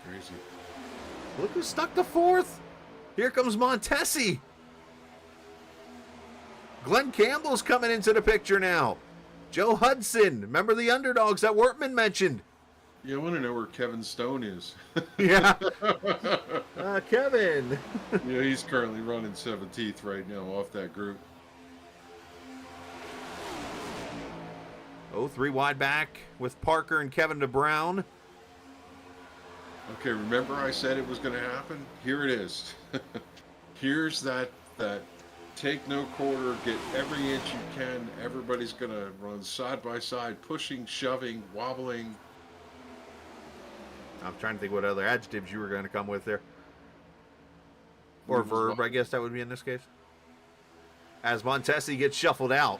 Crazy. Look who's stuck to fourth. Here comes Montesi. Glenn Campbell's coming into the picture now. Joe Hudson. Remember the underdogs that Wortman mentioned? Yeah, I want to know where Kevin Stone is. Yeah. Kevin. Yeah, he's currently running 17th right now off that group. Oh, 3 wide back with Parker and Kevin to Brown. Okay, remember I said it was going to happen? Here it is. Here's that take no quarter, get every inch you can. Everybody's going to run side by side, pushing, shoving, wobbling. I'm trying to think what other adjectives you were going to come with there. Or verb, I guess that would be in this case. As Montesi gets shuffled out.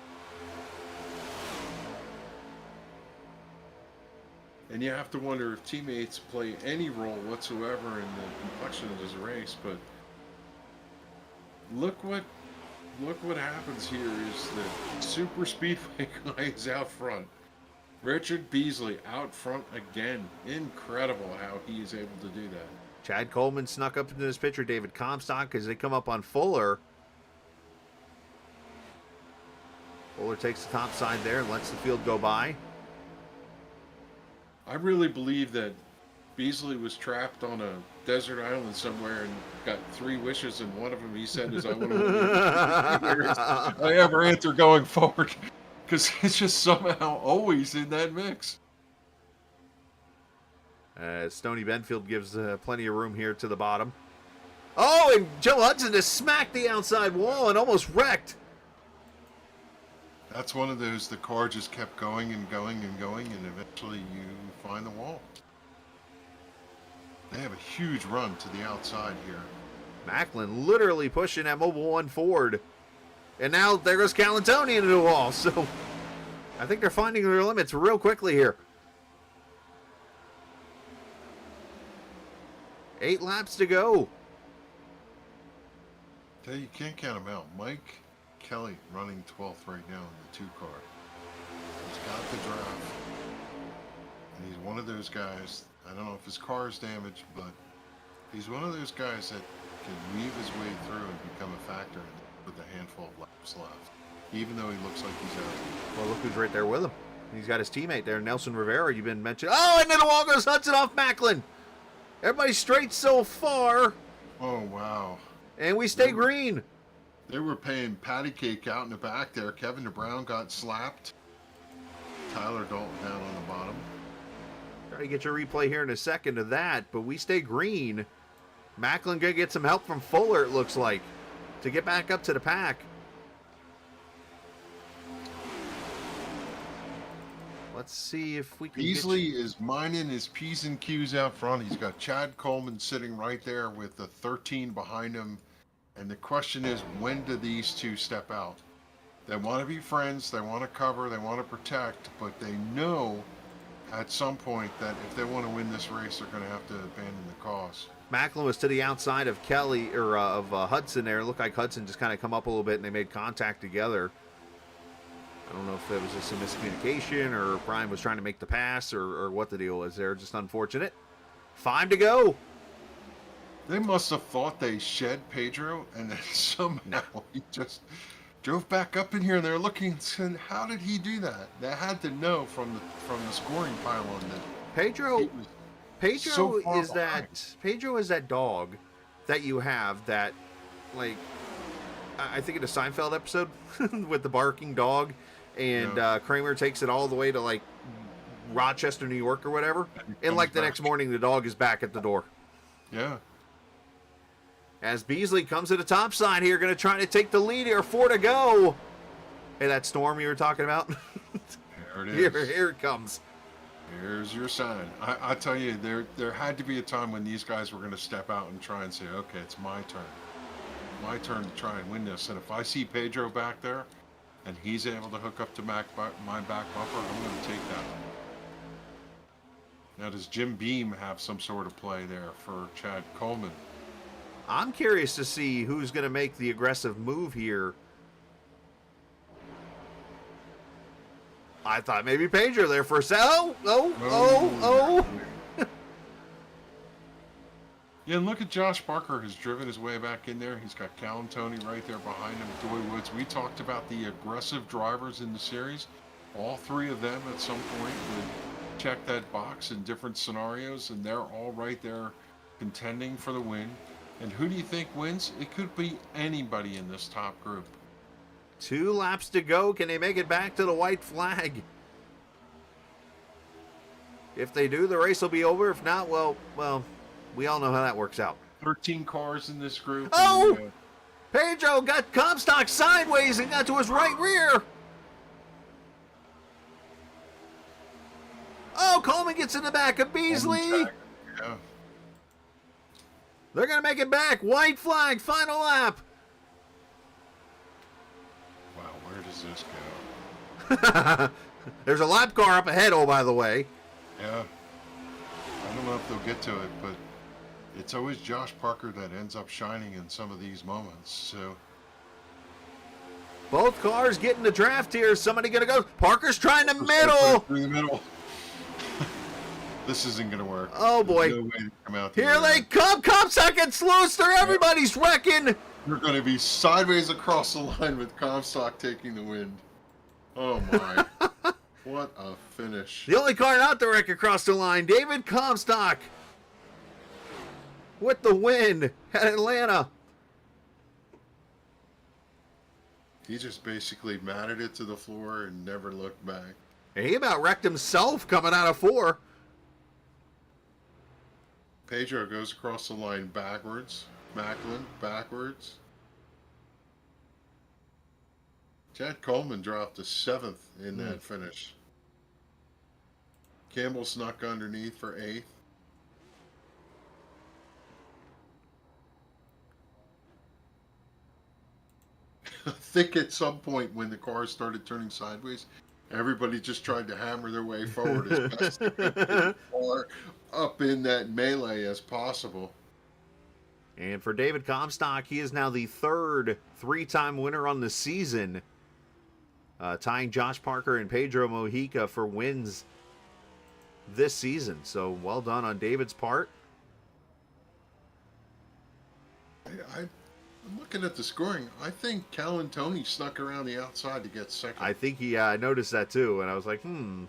And you have to wonder if teammates play any role whatsoever in the complexion of this race. But look what happens here is the super speedway guy is out front. Richard Beasley out front again. Incredible how he is able to do that. Chad Coleman snuck up into this picture. David Comstock as they come up on Fuller. Fuller takes the top side there and lets the field go by. I really believe that Beasley was trapped on a desert island somewhere and got 3 wishes, and one of them he said is, I want to I ever enter going forward, because he's just somehow always in that mix. Stoney Benfield gives plenty of room here to the bottom. Oh, and Joe Hudson just smacked the outside wall and almost wrecked. That's one of those, the car just kept going and going and going, and eventually you find the wall. They have a huge run to the outside here. Macklin literally pushing that Mobile 1 forward. And now there goes Calantoni into the wall. So I think they're finding their limits real quickly here. 8 laps to go. Tell you can't count them out. Mike Kelly running 12th right now in the 2 car. He's got the draft. And he's one of those guys, I don't know if his car is damaged, but he's one of those guys that can weave his way through and become a factor with a handful of laps left. Even though he looks like he's out. Well, look who's right there with him. He's got his teammate there, Nelson Rivera. You've been mentioned. Oh, and then the wall goes Hudson off Macklin. Everybody straight so far. Oh, wow. And we stay green. They were paying patty cake out in the back there. Kevin DeBrown got slapped. Tyler Dalton down on the bottom. Try to get your replay here in a second of that, but we stay green. Macklin gonna get some help from Fuller, it looks like, to get back up to the pack. Let's see if we can. Beasley is mining his P's and Q's out front. He's got Chad Coleman sitting right there with the 13 behind him. And the question is, when do these two step out? They want to be friends, they want to cover, they want to protect, but they know at some point that if they want to win this race, they're going to have to abandon the cause. Macklin was to the outside of Kelly, or of Hudson there. It looked like Hudson just kind of come up a little bit and they made contact together. I don't know if it was just a miscommunication or Brian was trying to make the pass or what the deal was there. Just unfortunate. 5 to go. They must have thought they shed Pedro, and then somehow he just drove back up in here, and they're looking and saying, how did he do that? They had to know from the scoring pylon that Pedro so far is behind. Pedro is that dog that you have that, like, I think in a Seinfeld episode with the barking dog, and Kramer takes it all the way to like Rochester, New York, or whatever, and like the next morning the dog is back at the door. Yeah. As Beasley comes to the top side here, going to try to take the lead here. 4 to go. Hey, that storm you were talking about? There it is. Here it comes. Here's your sign. I tell you, there had to be a time when these guys were going to step out and try and say, okay, it's my turn. My turn to try and win this. And if I see Pedro back there, and he's able to hook up to my back bumper, I'm going to take that. Now, does Jim Beam have some sort of play there for Chad Coleman? I'm curious to see who's going to make the aggressive move here. I thought maybe Pedro there for a second. Oh. Yeah, and look at Josh Parker has driven his way back in there. He's got Cal and Tony right there behind him. Doy Woods. We talked about the aggressive drivers in the series. All three of them at some point would check that box in different scenarios, and they're all right there contending for the win. And who do you think wins? It could be anybody in this top group. 2 laps to go. Can they make it back to the white flag? If they do, the race will be over. If not, well, we all know how that works out. 13 cars in this group. Oh! And, Pedro got Comstock sideways and got to his right rear. Oh, Coleman gets in the back of Beasley. yeah. They're going to make it back. White flag, final lap. Wow, where does this go? There's a lap car up ahead, oh, by the way. Yeah. I don't know if they'll get to it, but it's always Josh Parker that ends up shining in some of these moments. So Both cars getting the draft here. Somebody going to go. Parker's trying to middle. Through the middle. This isn't going to work. Oh, boy. There's no way to come out Here they come. Comstock gets loose. They're everybody's wrecking. We're going to be sideways across the line with Comstock taking the wind. Oh, my. What a finish. The only car not to wreck across the line. David Comstock with the win at Atlanta. He just basically matted it to the floor and never looked back. And he about wrecked himself coming out of 4. Pedro goes across the line backwards. Macklin backwards. Chad Coleman dropped to 7th in that finish. Campbell snuck underneath for 8th. I think at some point when the cars started turning sideways, everybody just tried to hammer their way forward as best they could, get as far up in that melee as possible. And for David Comstock, he is now the 3rd 3-time winner on the season, tying Josh Parker and Pedro Mojica for wins this season. So well done on David's part. I'm looking at the scoring. I think Cal and Tony snuck around the outside to get second. I think I noticed that too, and I was like, we'll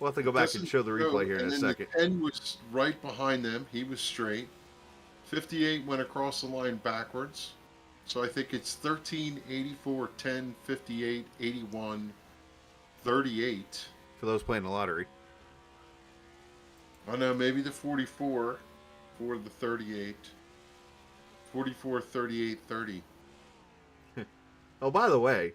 have to go back and show the replay here in a second. 10 was right behind them. He was straight. 58 went across the line backwards. So I think it's 13, 84, 10, 58, 81, 38. For those playing the lottery. Oh no, maybe the 44 for the 38. 44, 38, 30. Oh, by the way,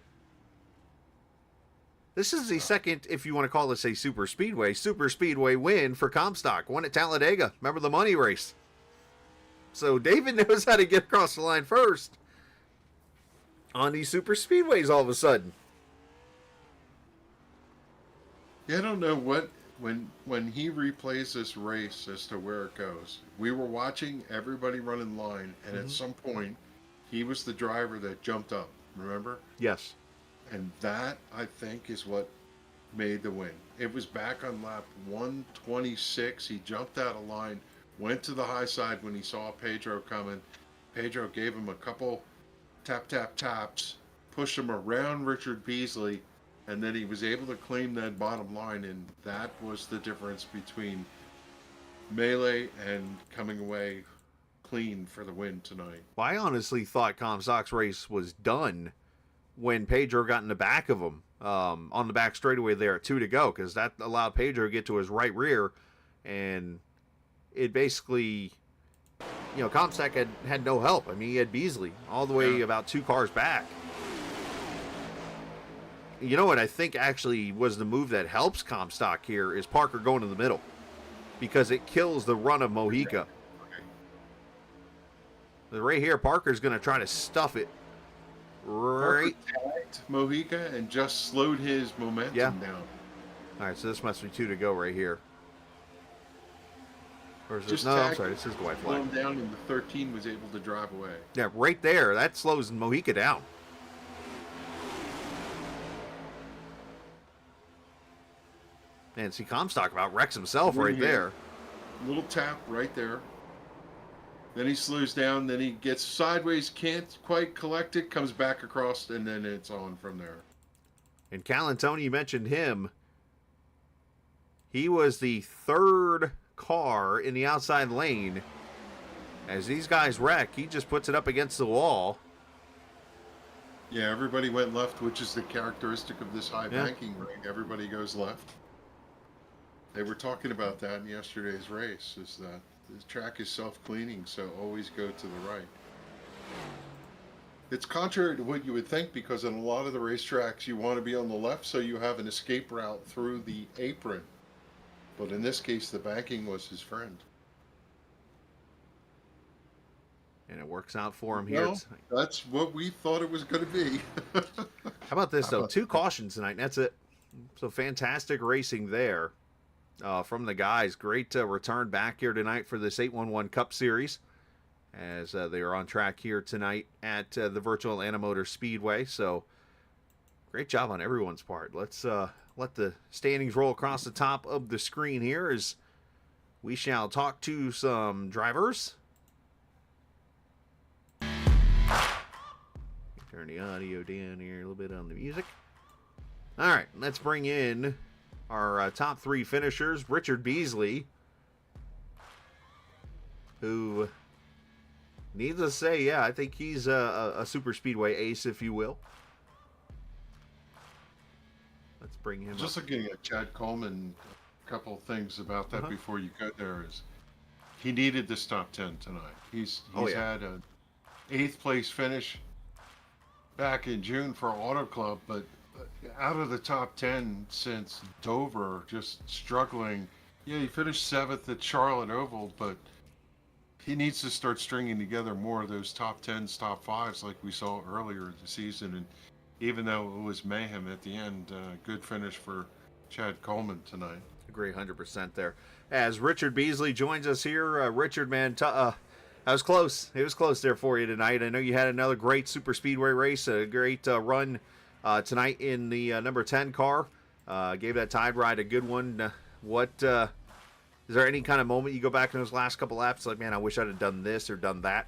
this is the second, if you want to call this a super speedway win for Comstock. Won at Talladega. Remember the money race? So David knows how to get across the line first on these super speedways all of a sudden. Yeah, I don't know what when he replays this race as to where it goes. We were watching everybody run in line, and at some point, he was the driver that jumped up. Remember? Yes. And that, I think, is what made the win. It was back on lap 126. He jumped out of line, went to the high side when he saw Pedro coming. Pedro gave him a couple taps, pushed him around Richard Beasley, and then he was able to claim that bottom line, and that was the difference between melee and coming away clean for the win tonight. Well, I honestly thought Comstock's race was done when Pedro got in the back of him on the back straightaway there at 2 to go, because that allowed Pedro to get to his right rear, and it basically, Comstock had no help. I mean, he had Beasley all the way about 2 cars back. You know what I think actually was the move that helps Comstock here is Parker going to the middle, because it kills the run of Mojica. Right here, Parker's going to try to stuff it. Right. Mojica and just slowed his momentum down. All right, so this must be 2 to go right here. Or is it? Just No, I'm tag sorry. This is the white slow flag. him down, and the 13 was able to drive away. Yeah, right there. That slows Mojica down. And see, Comstock about wrecks himself right there. Little tap right there. Then he slows down. Then he gets sideways, can't quite collect it, comes back across, and then it's on from there. And Calantoni, you mentioned him. He was the third car in the outside lane. As these guys wreck, he just puts it up against the wall. Yeah, everybody went left, which is the characteristic of this high banking ring. Everybody goes left. They were talking about that in yesterday's race, is that the track is self-cleaning, so always go to the right. It's contrary to what you would think, because in a lot of the racetracks you want to be on the left so you have an escape route through the apron. But in this case, the banking was his friend. And it works out for him here. Well, that's what we thought it was going to be. How about this, though? 2 cautions tonight, and that's it. So fantastic racing there from the guys. Great return back here tonight for this 811 Cup Series, as they are on track here tonight at the Virtual Atlanta Motor Speedway. So great job on everyone's part. Let's let the standings roll across the top of the screen here as we shall talk to some drivers. Turn the audio down here a little bit on the music. All right, let's bring in our top 3 finishers. Richard Beasley, who, needless to say, yeah, I think he's a super speedway ace, if you will. Let's bring him Just up. looking at Chad Coleman, a couple of things about that before you go there is he needed this top 10 tonight. He's had an 8th place finish back in June for Auto Club, but out of the top 10 since Dover, just struggling. Yeah, he finished 7th at Charlotte Oval, but he needs to start stringing together more of those top 10s, top 5s like we saw earlier in the season. And even though it was mayhem at the end, good finish for Chad Coleman tonight. Agree 100% there. As Richard Beasley joins us here. Richard, man, that was close. It was close there for you tonight. I know you had another great super speedway race, a great run tonight in the number 10 car. Gave that Tide Ride a good one. Is there any kind of moment you go back in those last couple laps like, man, I wish I'd have done this or done that?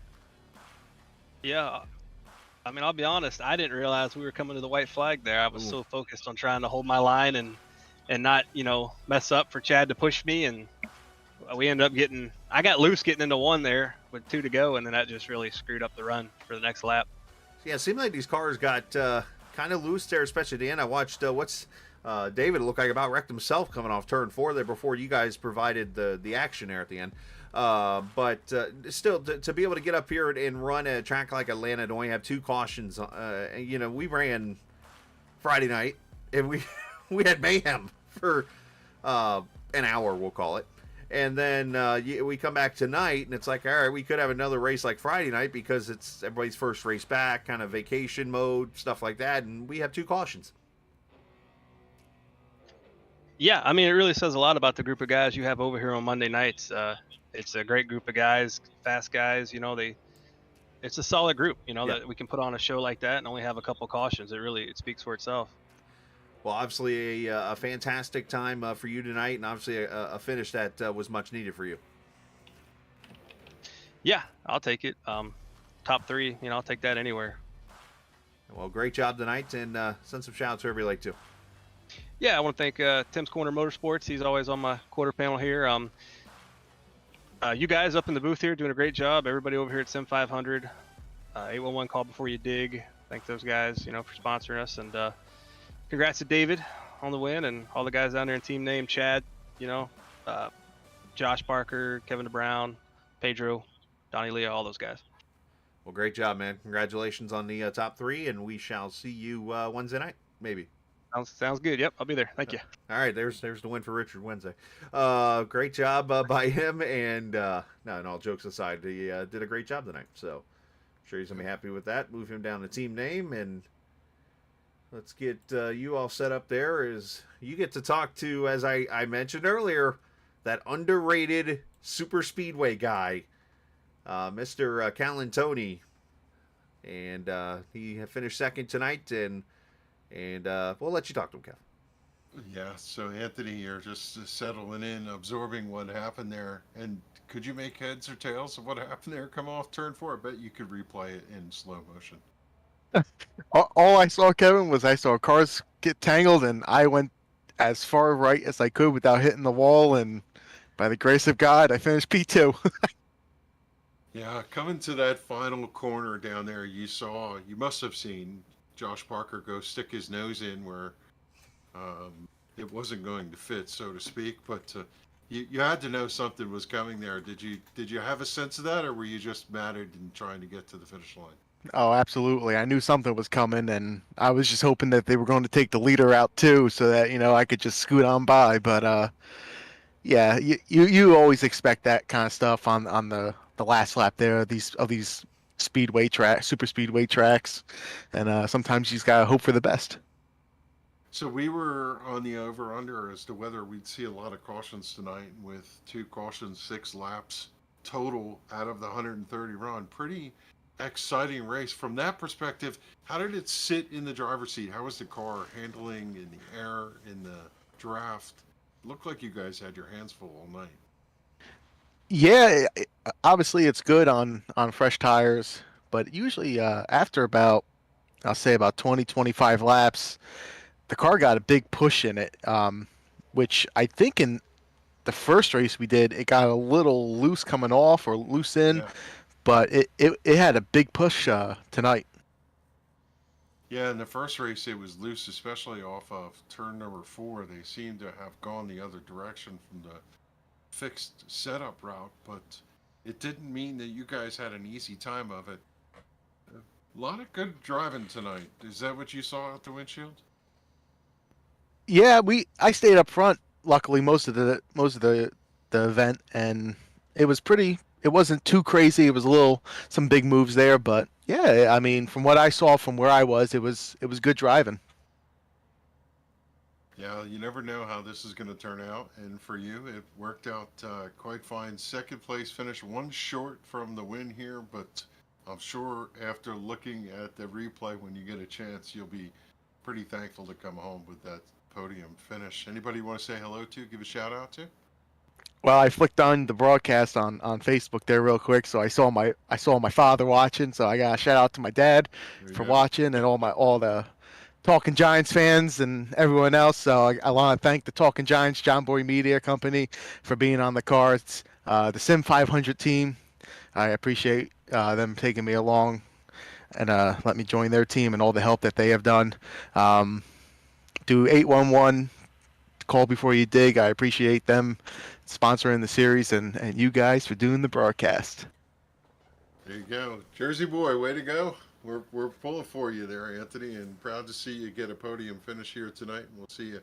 Yeah. I mean, I'll be honest, I didn't realize we were coming to the white flag there. I was so focused on trying to hold my line and not, mess up for Chad to push me. And we ended up I got loose getting into 1 there with 2 to go. And then that just really screwed up the run for the next lap. Yeah, it seemed like these cars got kind of loose there, especially at the end. I watched David looked like about wrecked himself coming off turn 4 there before you guys provided the action there at the end. But still, to be able to get up here and run a track like Atlanta and only have 2 cautions, we ran Friday night and we had mayhem for an hour, we'll call it. And then we come back tonight, and it's like, all right, we could have another race like Friday night because it's everybody's first race back, kind of vacation mode, stuff like that, and we have 2 cautions. Yeah, I mean, it really says a lot about the group of guys you have over here on Monday nights. It's a great group of guys, fast guys. It's a solid group. That we can put on a show like that and only have a couple cautions. It speaks for itself. Well, obviously a fantastic time for you tonight, and obviously a finish that was much needed for you. Yeah, I'll take it. Top 3, I'll take that anywhere. Well, great job tonight, and send some shout outs wherever you like to. Yeah, I want to thank Tim's Corner Motorsports. He's always on my quarter panel here. You guys up in the booth here doing a great job. Everybody over here at Sim500, 811 Call Before You Dig. Thank those guys, for sponsoring us. And congrats to David on the win and all the guys down there in team name. Chad, Josh Parker, Kevin DeBrown, Pedro, Donnie Leah, all those guys. Well, great job, man. Congratulations on the top 3, and we shall see you Wednesday night, maybe. Sounds good. Yep, I'll be there. Thank you. All right, there's the win for Richard Wednesday. Great job by him, and all jokes aside, he did a great job tonight. So I'm sure he's gonna be happy with that. Move him down to team name, and let's get you all set up there. As you get to talk to, as I mentioned earlier, that underrated Super Speedway guy, Mr. Calantoni, and he finished second tonight, and we'll let you talk to him, Kev. Yeah, so Anthony, you're just settling in, absorbing what happened there. And could you make heads or tails of what happened there? Come off turn four. I bet you could replay it in slow motion. All I saw, Kevin, was I saw cars get tangled, and I went as far right as I could without hitting the wall, and by the grace of God, I finished P2. Yeah, coming to that final corner down there, you must have seen Josh Parker go stick his nose in where it wasn't going to fit, so to speak. But you had to know something was coming there. Did you have a sense of that, or were you just matted and trying to get to the finish line? Oh, absolutely. I knew something was coming, and I was just hoping that they were going to take the leader out too, so that I could just scoot on by. But yeah, you always expect that kind of stuff on the last lap there of these super speedway tracks, and sometimes you just gotta hope for the best. So we were on the over-under as to whether we'd see a lot of cautions tonight, with 2 cautions, 6 laps total out of the 130 run. Pretty exciting race. From that perspective, how did it sit in the driver's seat? How was the car handling in the air, in the draft? Looked like you guys had your hands full all night. Yeah, obviously it's good on fresh tires, but usually after I'll say about 20-25 laps, the car got a big push in it, which I think in the first race we did, it got a little loose coming off or loose in, Yeah. but it had a big push tonight. Yeah, in the first race it was loose, especially off of turn number 4. They seemed to have gone the other direction from the fixed setup route, but it didn't mean that you guys had an easy time of it. A lot of good driving tonight. Is that what you saw out the windshield? Yeah, I stayed up front. Luckily, most of the event, and it was pretty. It wasn't too crazy. It was some big moves there, but yeah, I mean, from what I saw from where I was, it was good driving. Yeah, you never know how this is going to turn out, and for you, it worked out quite fine. Second place finish, 1 short from the win here, but I'm sure after looking at the replay when you get a chance, you'll be pretty thankful to come home with that podium finish. Anybody you want to say hello to, give a shout out to? Well, I flicked on the broadcast on Facebook there real quick, so I saw my father watching. So I got a shout out to my dad for watching, and all the Talking Giants fans and everyone else. So I want to thank the Talking Giants John Boy Media Company for being on the cards. The Sim500 team, I appreciate them taking me along and let me join their team and all the help that they have done. Do 811 call before you dig. I appreciate them sponsoring the series and you guys for doing the broadcast. There you go. Jersey boy, way to go. We're pulling for you there, Anthony, and proud to see you get a podium finish here tonight. And we'll see you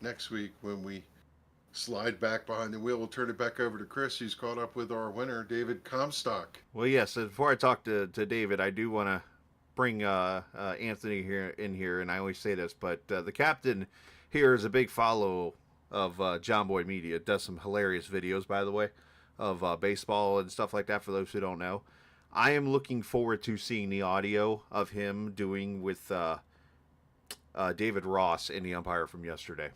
next week when we slide back behind the wheel. We'll turn it back over to Chris, who's caught up with our winner, David Comstock. Well, yes, before I talk to David, I do want to bring Anthony in here, and I always say this, but the captain here is a big follow of John Boy Media. Does some hilarious videos, by the way, of baseball and stuff like that, for those who don't know. I am looking forward to seeing the audio of him doing with David Ross in the umpire from yesterday.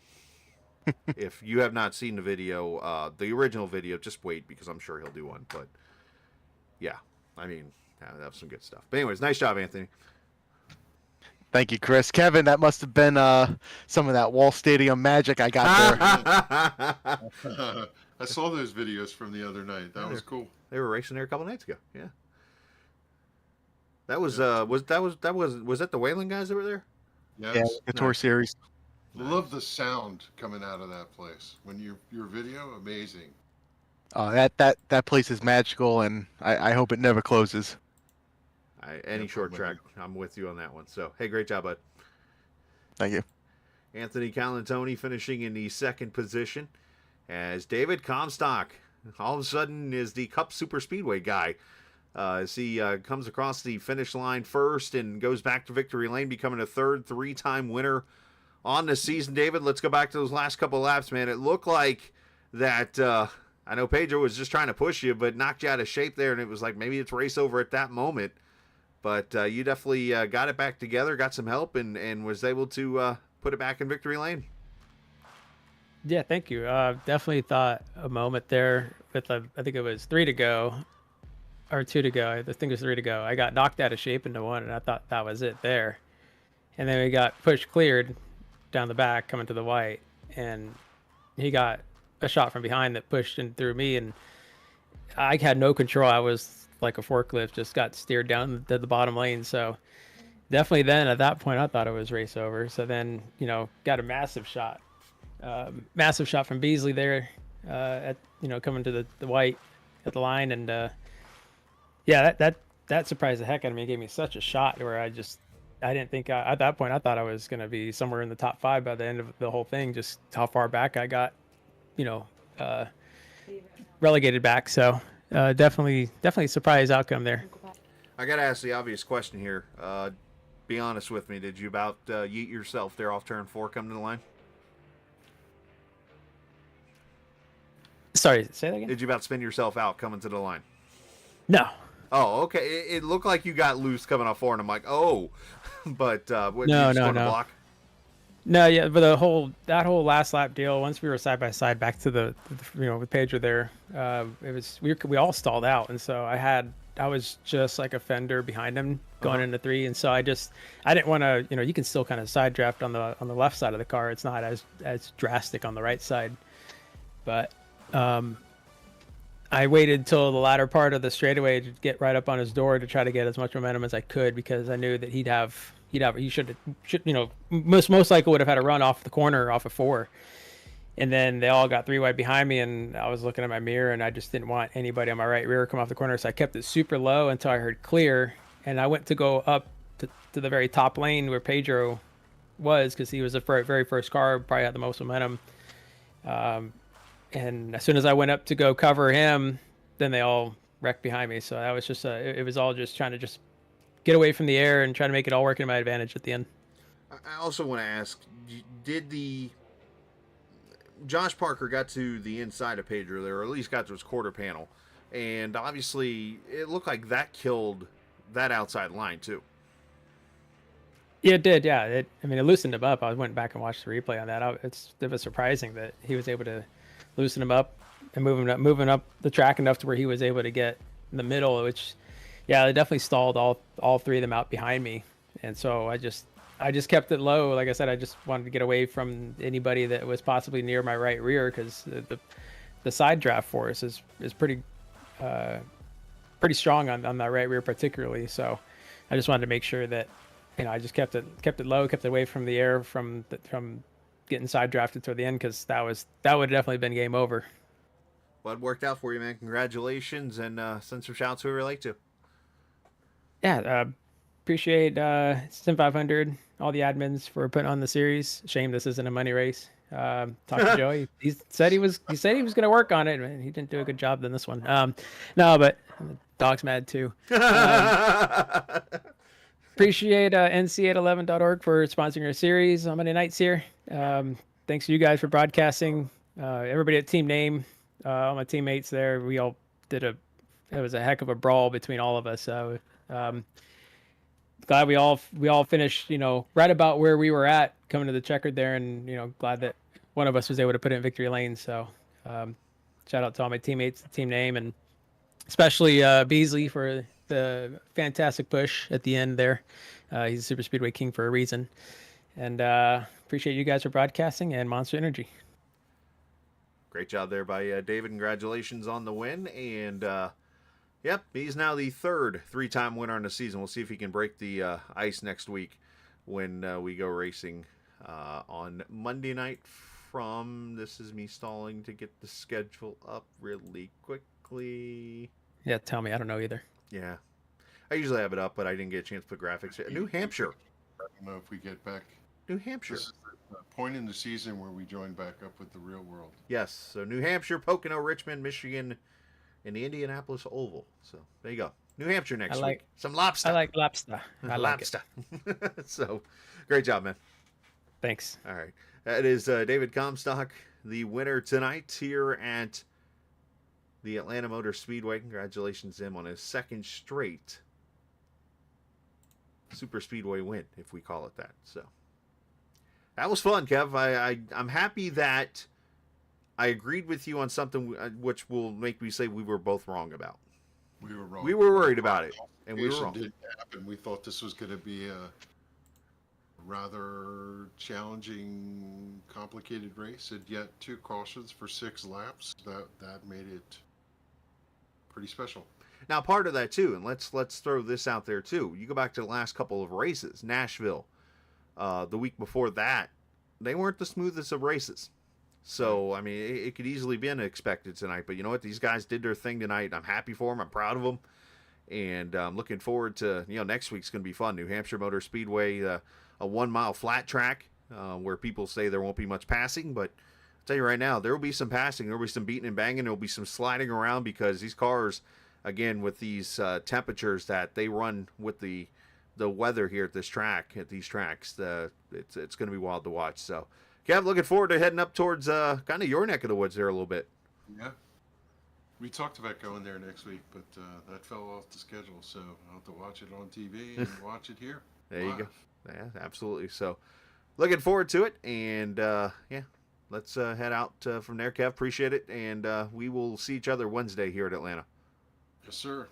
If you have not seen the video, the original video, just wait, because I'm sure he'll do one. But yeah, I mean, that was some good stuff. But anyways, nice job, Anthony. Thank you, Chris. Kevin, that must have been some of that Wall Stadium magic I got there. I saw those videos from the other night. That was cool. They were racing there a couple nights ago. Yeah. That was was that the Whalen guys that were there? Yes. Yeah, the Tour Series. Love the sound coming out of that place. When your video, amazing. That place is magical, and I hope it never closes. Any short track, I'm with you on that one. So, hey, great job, bud. Thank you. Anthony Calantoni finishing in the second position, as David Comstock all of a sudden is the Cup Super Speedway guy. As he comes across the finish line first and goes back to victory lane, becoming a third 3-time winner on the season. David, let's go back to those last couple of laps, man. It looked like that I know Pedro was just trying to push you, but knocked you out of shape there, and it was like maybe it's race over at that moment. But you definitely got it back together, got some help, and was able to put it back in victory lane. Yeah, thank you. Definitely thought a moment there with I think it was 3 to go or 2 to go. I think it was 3 to go. I got knocked out of shape into one, and I thought that was it there. And then we got push cleared down the back coming to the white, and he got a shot from behind that pushed in through me, and I had no control. I was like a forklift, just got steered down to the bottom lane. So definitely then at that point, I thought it was race over. So then, got a massive shot from Beasley there at coming to the white at the line, and yeah, that surprised the heck out of me. It gave me such a shot where I didn't think at that point I thought I was going to be somewhere in the top 5 by the end of the whole thing. Just how far back I got, relegated back. So definitely surprise outcome there. I got to ask the obvious question here. Be honest with me. Did you about yeet yourself there off turn 4 coming to the line? Sorry, say that again? Did you about spin yourself out coming to the line? No. Oh, okay. It looked like you got loose coming off 4, and I'm like, oh. But what, no. block? No, yeah, but that whole last lap deal. Once we were side by side back to the with Pedro there, it was we all stalled out, and so I was just like a fender behind him going into 3, and so I didn't want to, you can still kind of side draft on the left side of the car. It's not as drastic on the right side, but I waited till the latter part of the straightaway to get right up on his door to try to get as much momentum as I could, because I knew that he should most likely would have had a run off the corner off of 4. And then they all got 3 wide behind me, and I was looking at my mirror, and I just didn't want anybody on my right rear come off the corner. So I kept it super low until I heard clear, and I went to go up to the very top lane where Pedro was, because he was the very first car, probably had the most momentum. And as soon as I went up to go cover him, then they all wrecked behind me. So that was just it was all just trying to just get away from the air and try to make it all work in my advantage at the end. I also want to ask, did Josh Parker got to the inside of Pedro there, or at least got to his quarter panel, and obviously it looked like that killed that outside line too. Yeah, it did. Yeah, it loosened him up. I went back and watched the replay on that. It was surprising that he was able to loosen him up and moving up the track enough to where he was able to get in the middle, which, yeah, they definitely stalled all 3 of them out behind me. And so I just kept it low. Like I said, I just wanted to get away from anybody that was possibly near my right rear, because the side draft force is pretty strong on that right rear particularly. So I just wanted to make sure that, I just kept it low, kept it away from the air from getting side drafted toward the end, because that would have definitely been game over. Well, it worked out for you, man. Congratulations, and send some shouts to whoever you like to. Yeah, appreciate Sim500, all the admins for putting on the series. Shame this isn't a money race. Talked to Joey. He said he was going to work on it, and he didn't do a good job than this one. No, but the dog's mad too. Appreciate NC811.org for sponsoring our series on Monday nights here. Thanks to you guys for broadcasting. Everybody at Team Name, all my teammates there, we all it was a heck of a brawl between all of us. So glad we all finished, right about where we were at coming to the checkered there, and glad that one of us was able to put it in victory lane. So shout out to all my teammates, the Team Name, and especially Beasley for the fantastic push at the end there. He's a super speedway king for a reason. And appreciate you guys for broadcasting, and Monster Energy. Great job there by David. Congratulations on the win. And yep, he's now the 3rd 3-time winner in the season. We'll see if he can break the ice next week when we go racing on Monday night this is me stalling to get the schedule up really quickly. Yeah, tell me. I don't know either. Yeah. I usually have it up, but I didn't get a chance to put graphics. New Hampshire. I don't know if we get back. New Hampshire. This is the point in the season where we join back up with the real world. Yes. So New Hampshire, Pocono, Richmond, Michigan, and the Indianapolis Oval. So there you go. New Hampshire next week. Some lobster. I like lobster. I like lobster. So great job, man. Thanks. All right. That is David Comstock, the winner tonight here at the Atlanta Motor Speedway. Congratulations to him on his second straight super speedway win, if we call it that. So that was fun, Kev. I'm happy that I agreed with you on something which will make me say we were both wrong about. We were wrong. We were worried about it, and we were wrong. Didn't happen. We thought this was going to be a rather challenging, complicated race, and yet 2 cautions for 6 laps. That made it pretty special. Now, part of that too, and let's throw this out there too. You go back to the last couple of races, Nashville, the week before that, they weren't the smoothest of races. So, I mean, it could easily be unexpected tonight. But you know what? These guys did their thing tonight. I'm happy for them. I'm proud of them. And I'm looking forward to, next week's going to be fun. New Hampshire Motor Speedway, a 1-mile flat track where people say there won't be much passing. But I'll tell you right now, there will be some passing. There will be some beating and banging. There will be some sliding around because these cars, again, with these temperatures that they run with the weather here at these tracks, it's going to be wild to watch. So, Kev, looking forward to heading up towards kind of your neck of the woods there a little bit. Yeah. We talked about going there next week, but that fell off the schedule, so I'll have to watch it on TV and watch it here. There you go. Yeah, absolutely. So, looking forward to it, and let's head out from there, Kev. Appreciate it, and we will see each other Wednesday here at Atlanta. Yes, sir.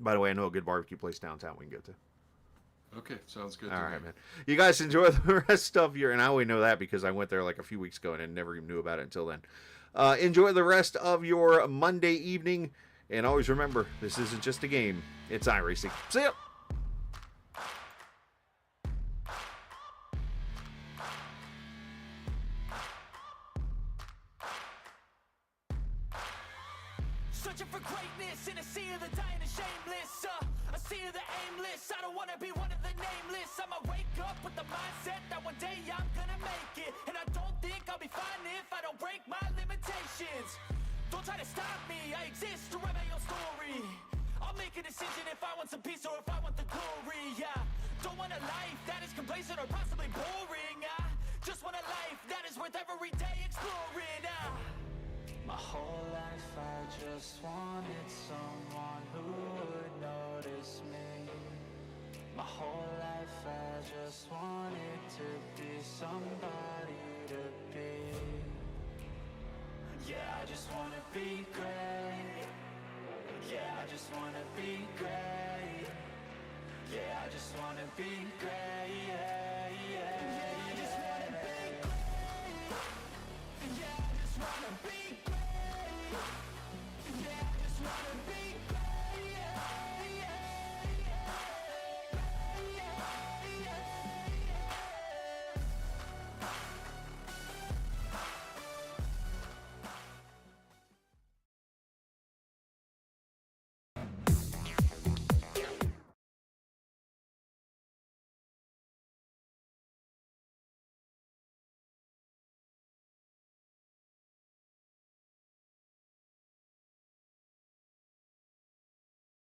By the way, I know a good barbecue place downtown we can go to. Okay, sounds good. All right, man. You guys enjoy the rest of your, and I only know that because I went there like a few weeks ago and never even knew about it until then. Enjoy the rest of your Monday evening, and always remember, this isn't just a game, it's iRacing. See ya! Searching for greatness in a sea of the dying and shameless. A sea of the aimless. I don't wanna be one of the nameless. I'ma wake up with the mindset that one day I'm gonna make it. And I don't think I'll be fine if I don't break my limitations. Don't try to stop me, I exist to write my own story. I'll make a decision if I want some peace or if I want the glory. Yeah, don't want a life that is complacent or possibly boring. I just want a life that is worth every day exploring. My whole life I just wanted someone who would notice me. My whole life I just wanted to be somebody to be. Yeah, I just wanna be great. Yeah, I just wanna be great. Yeah, I just wanna be great. Yeah.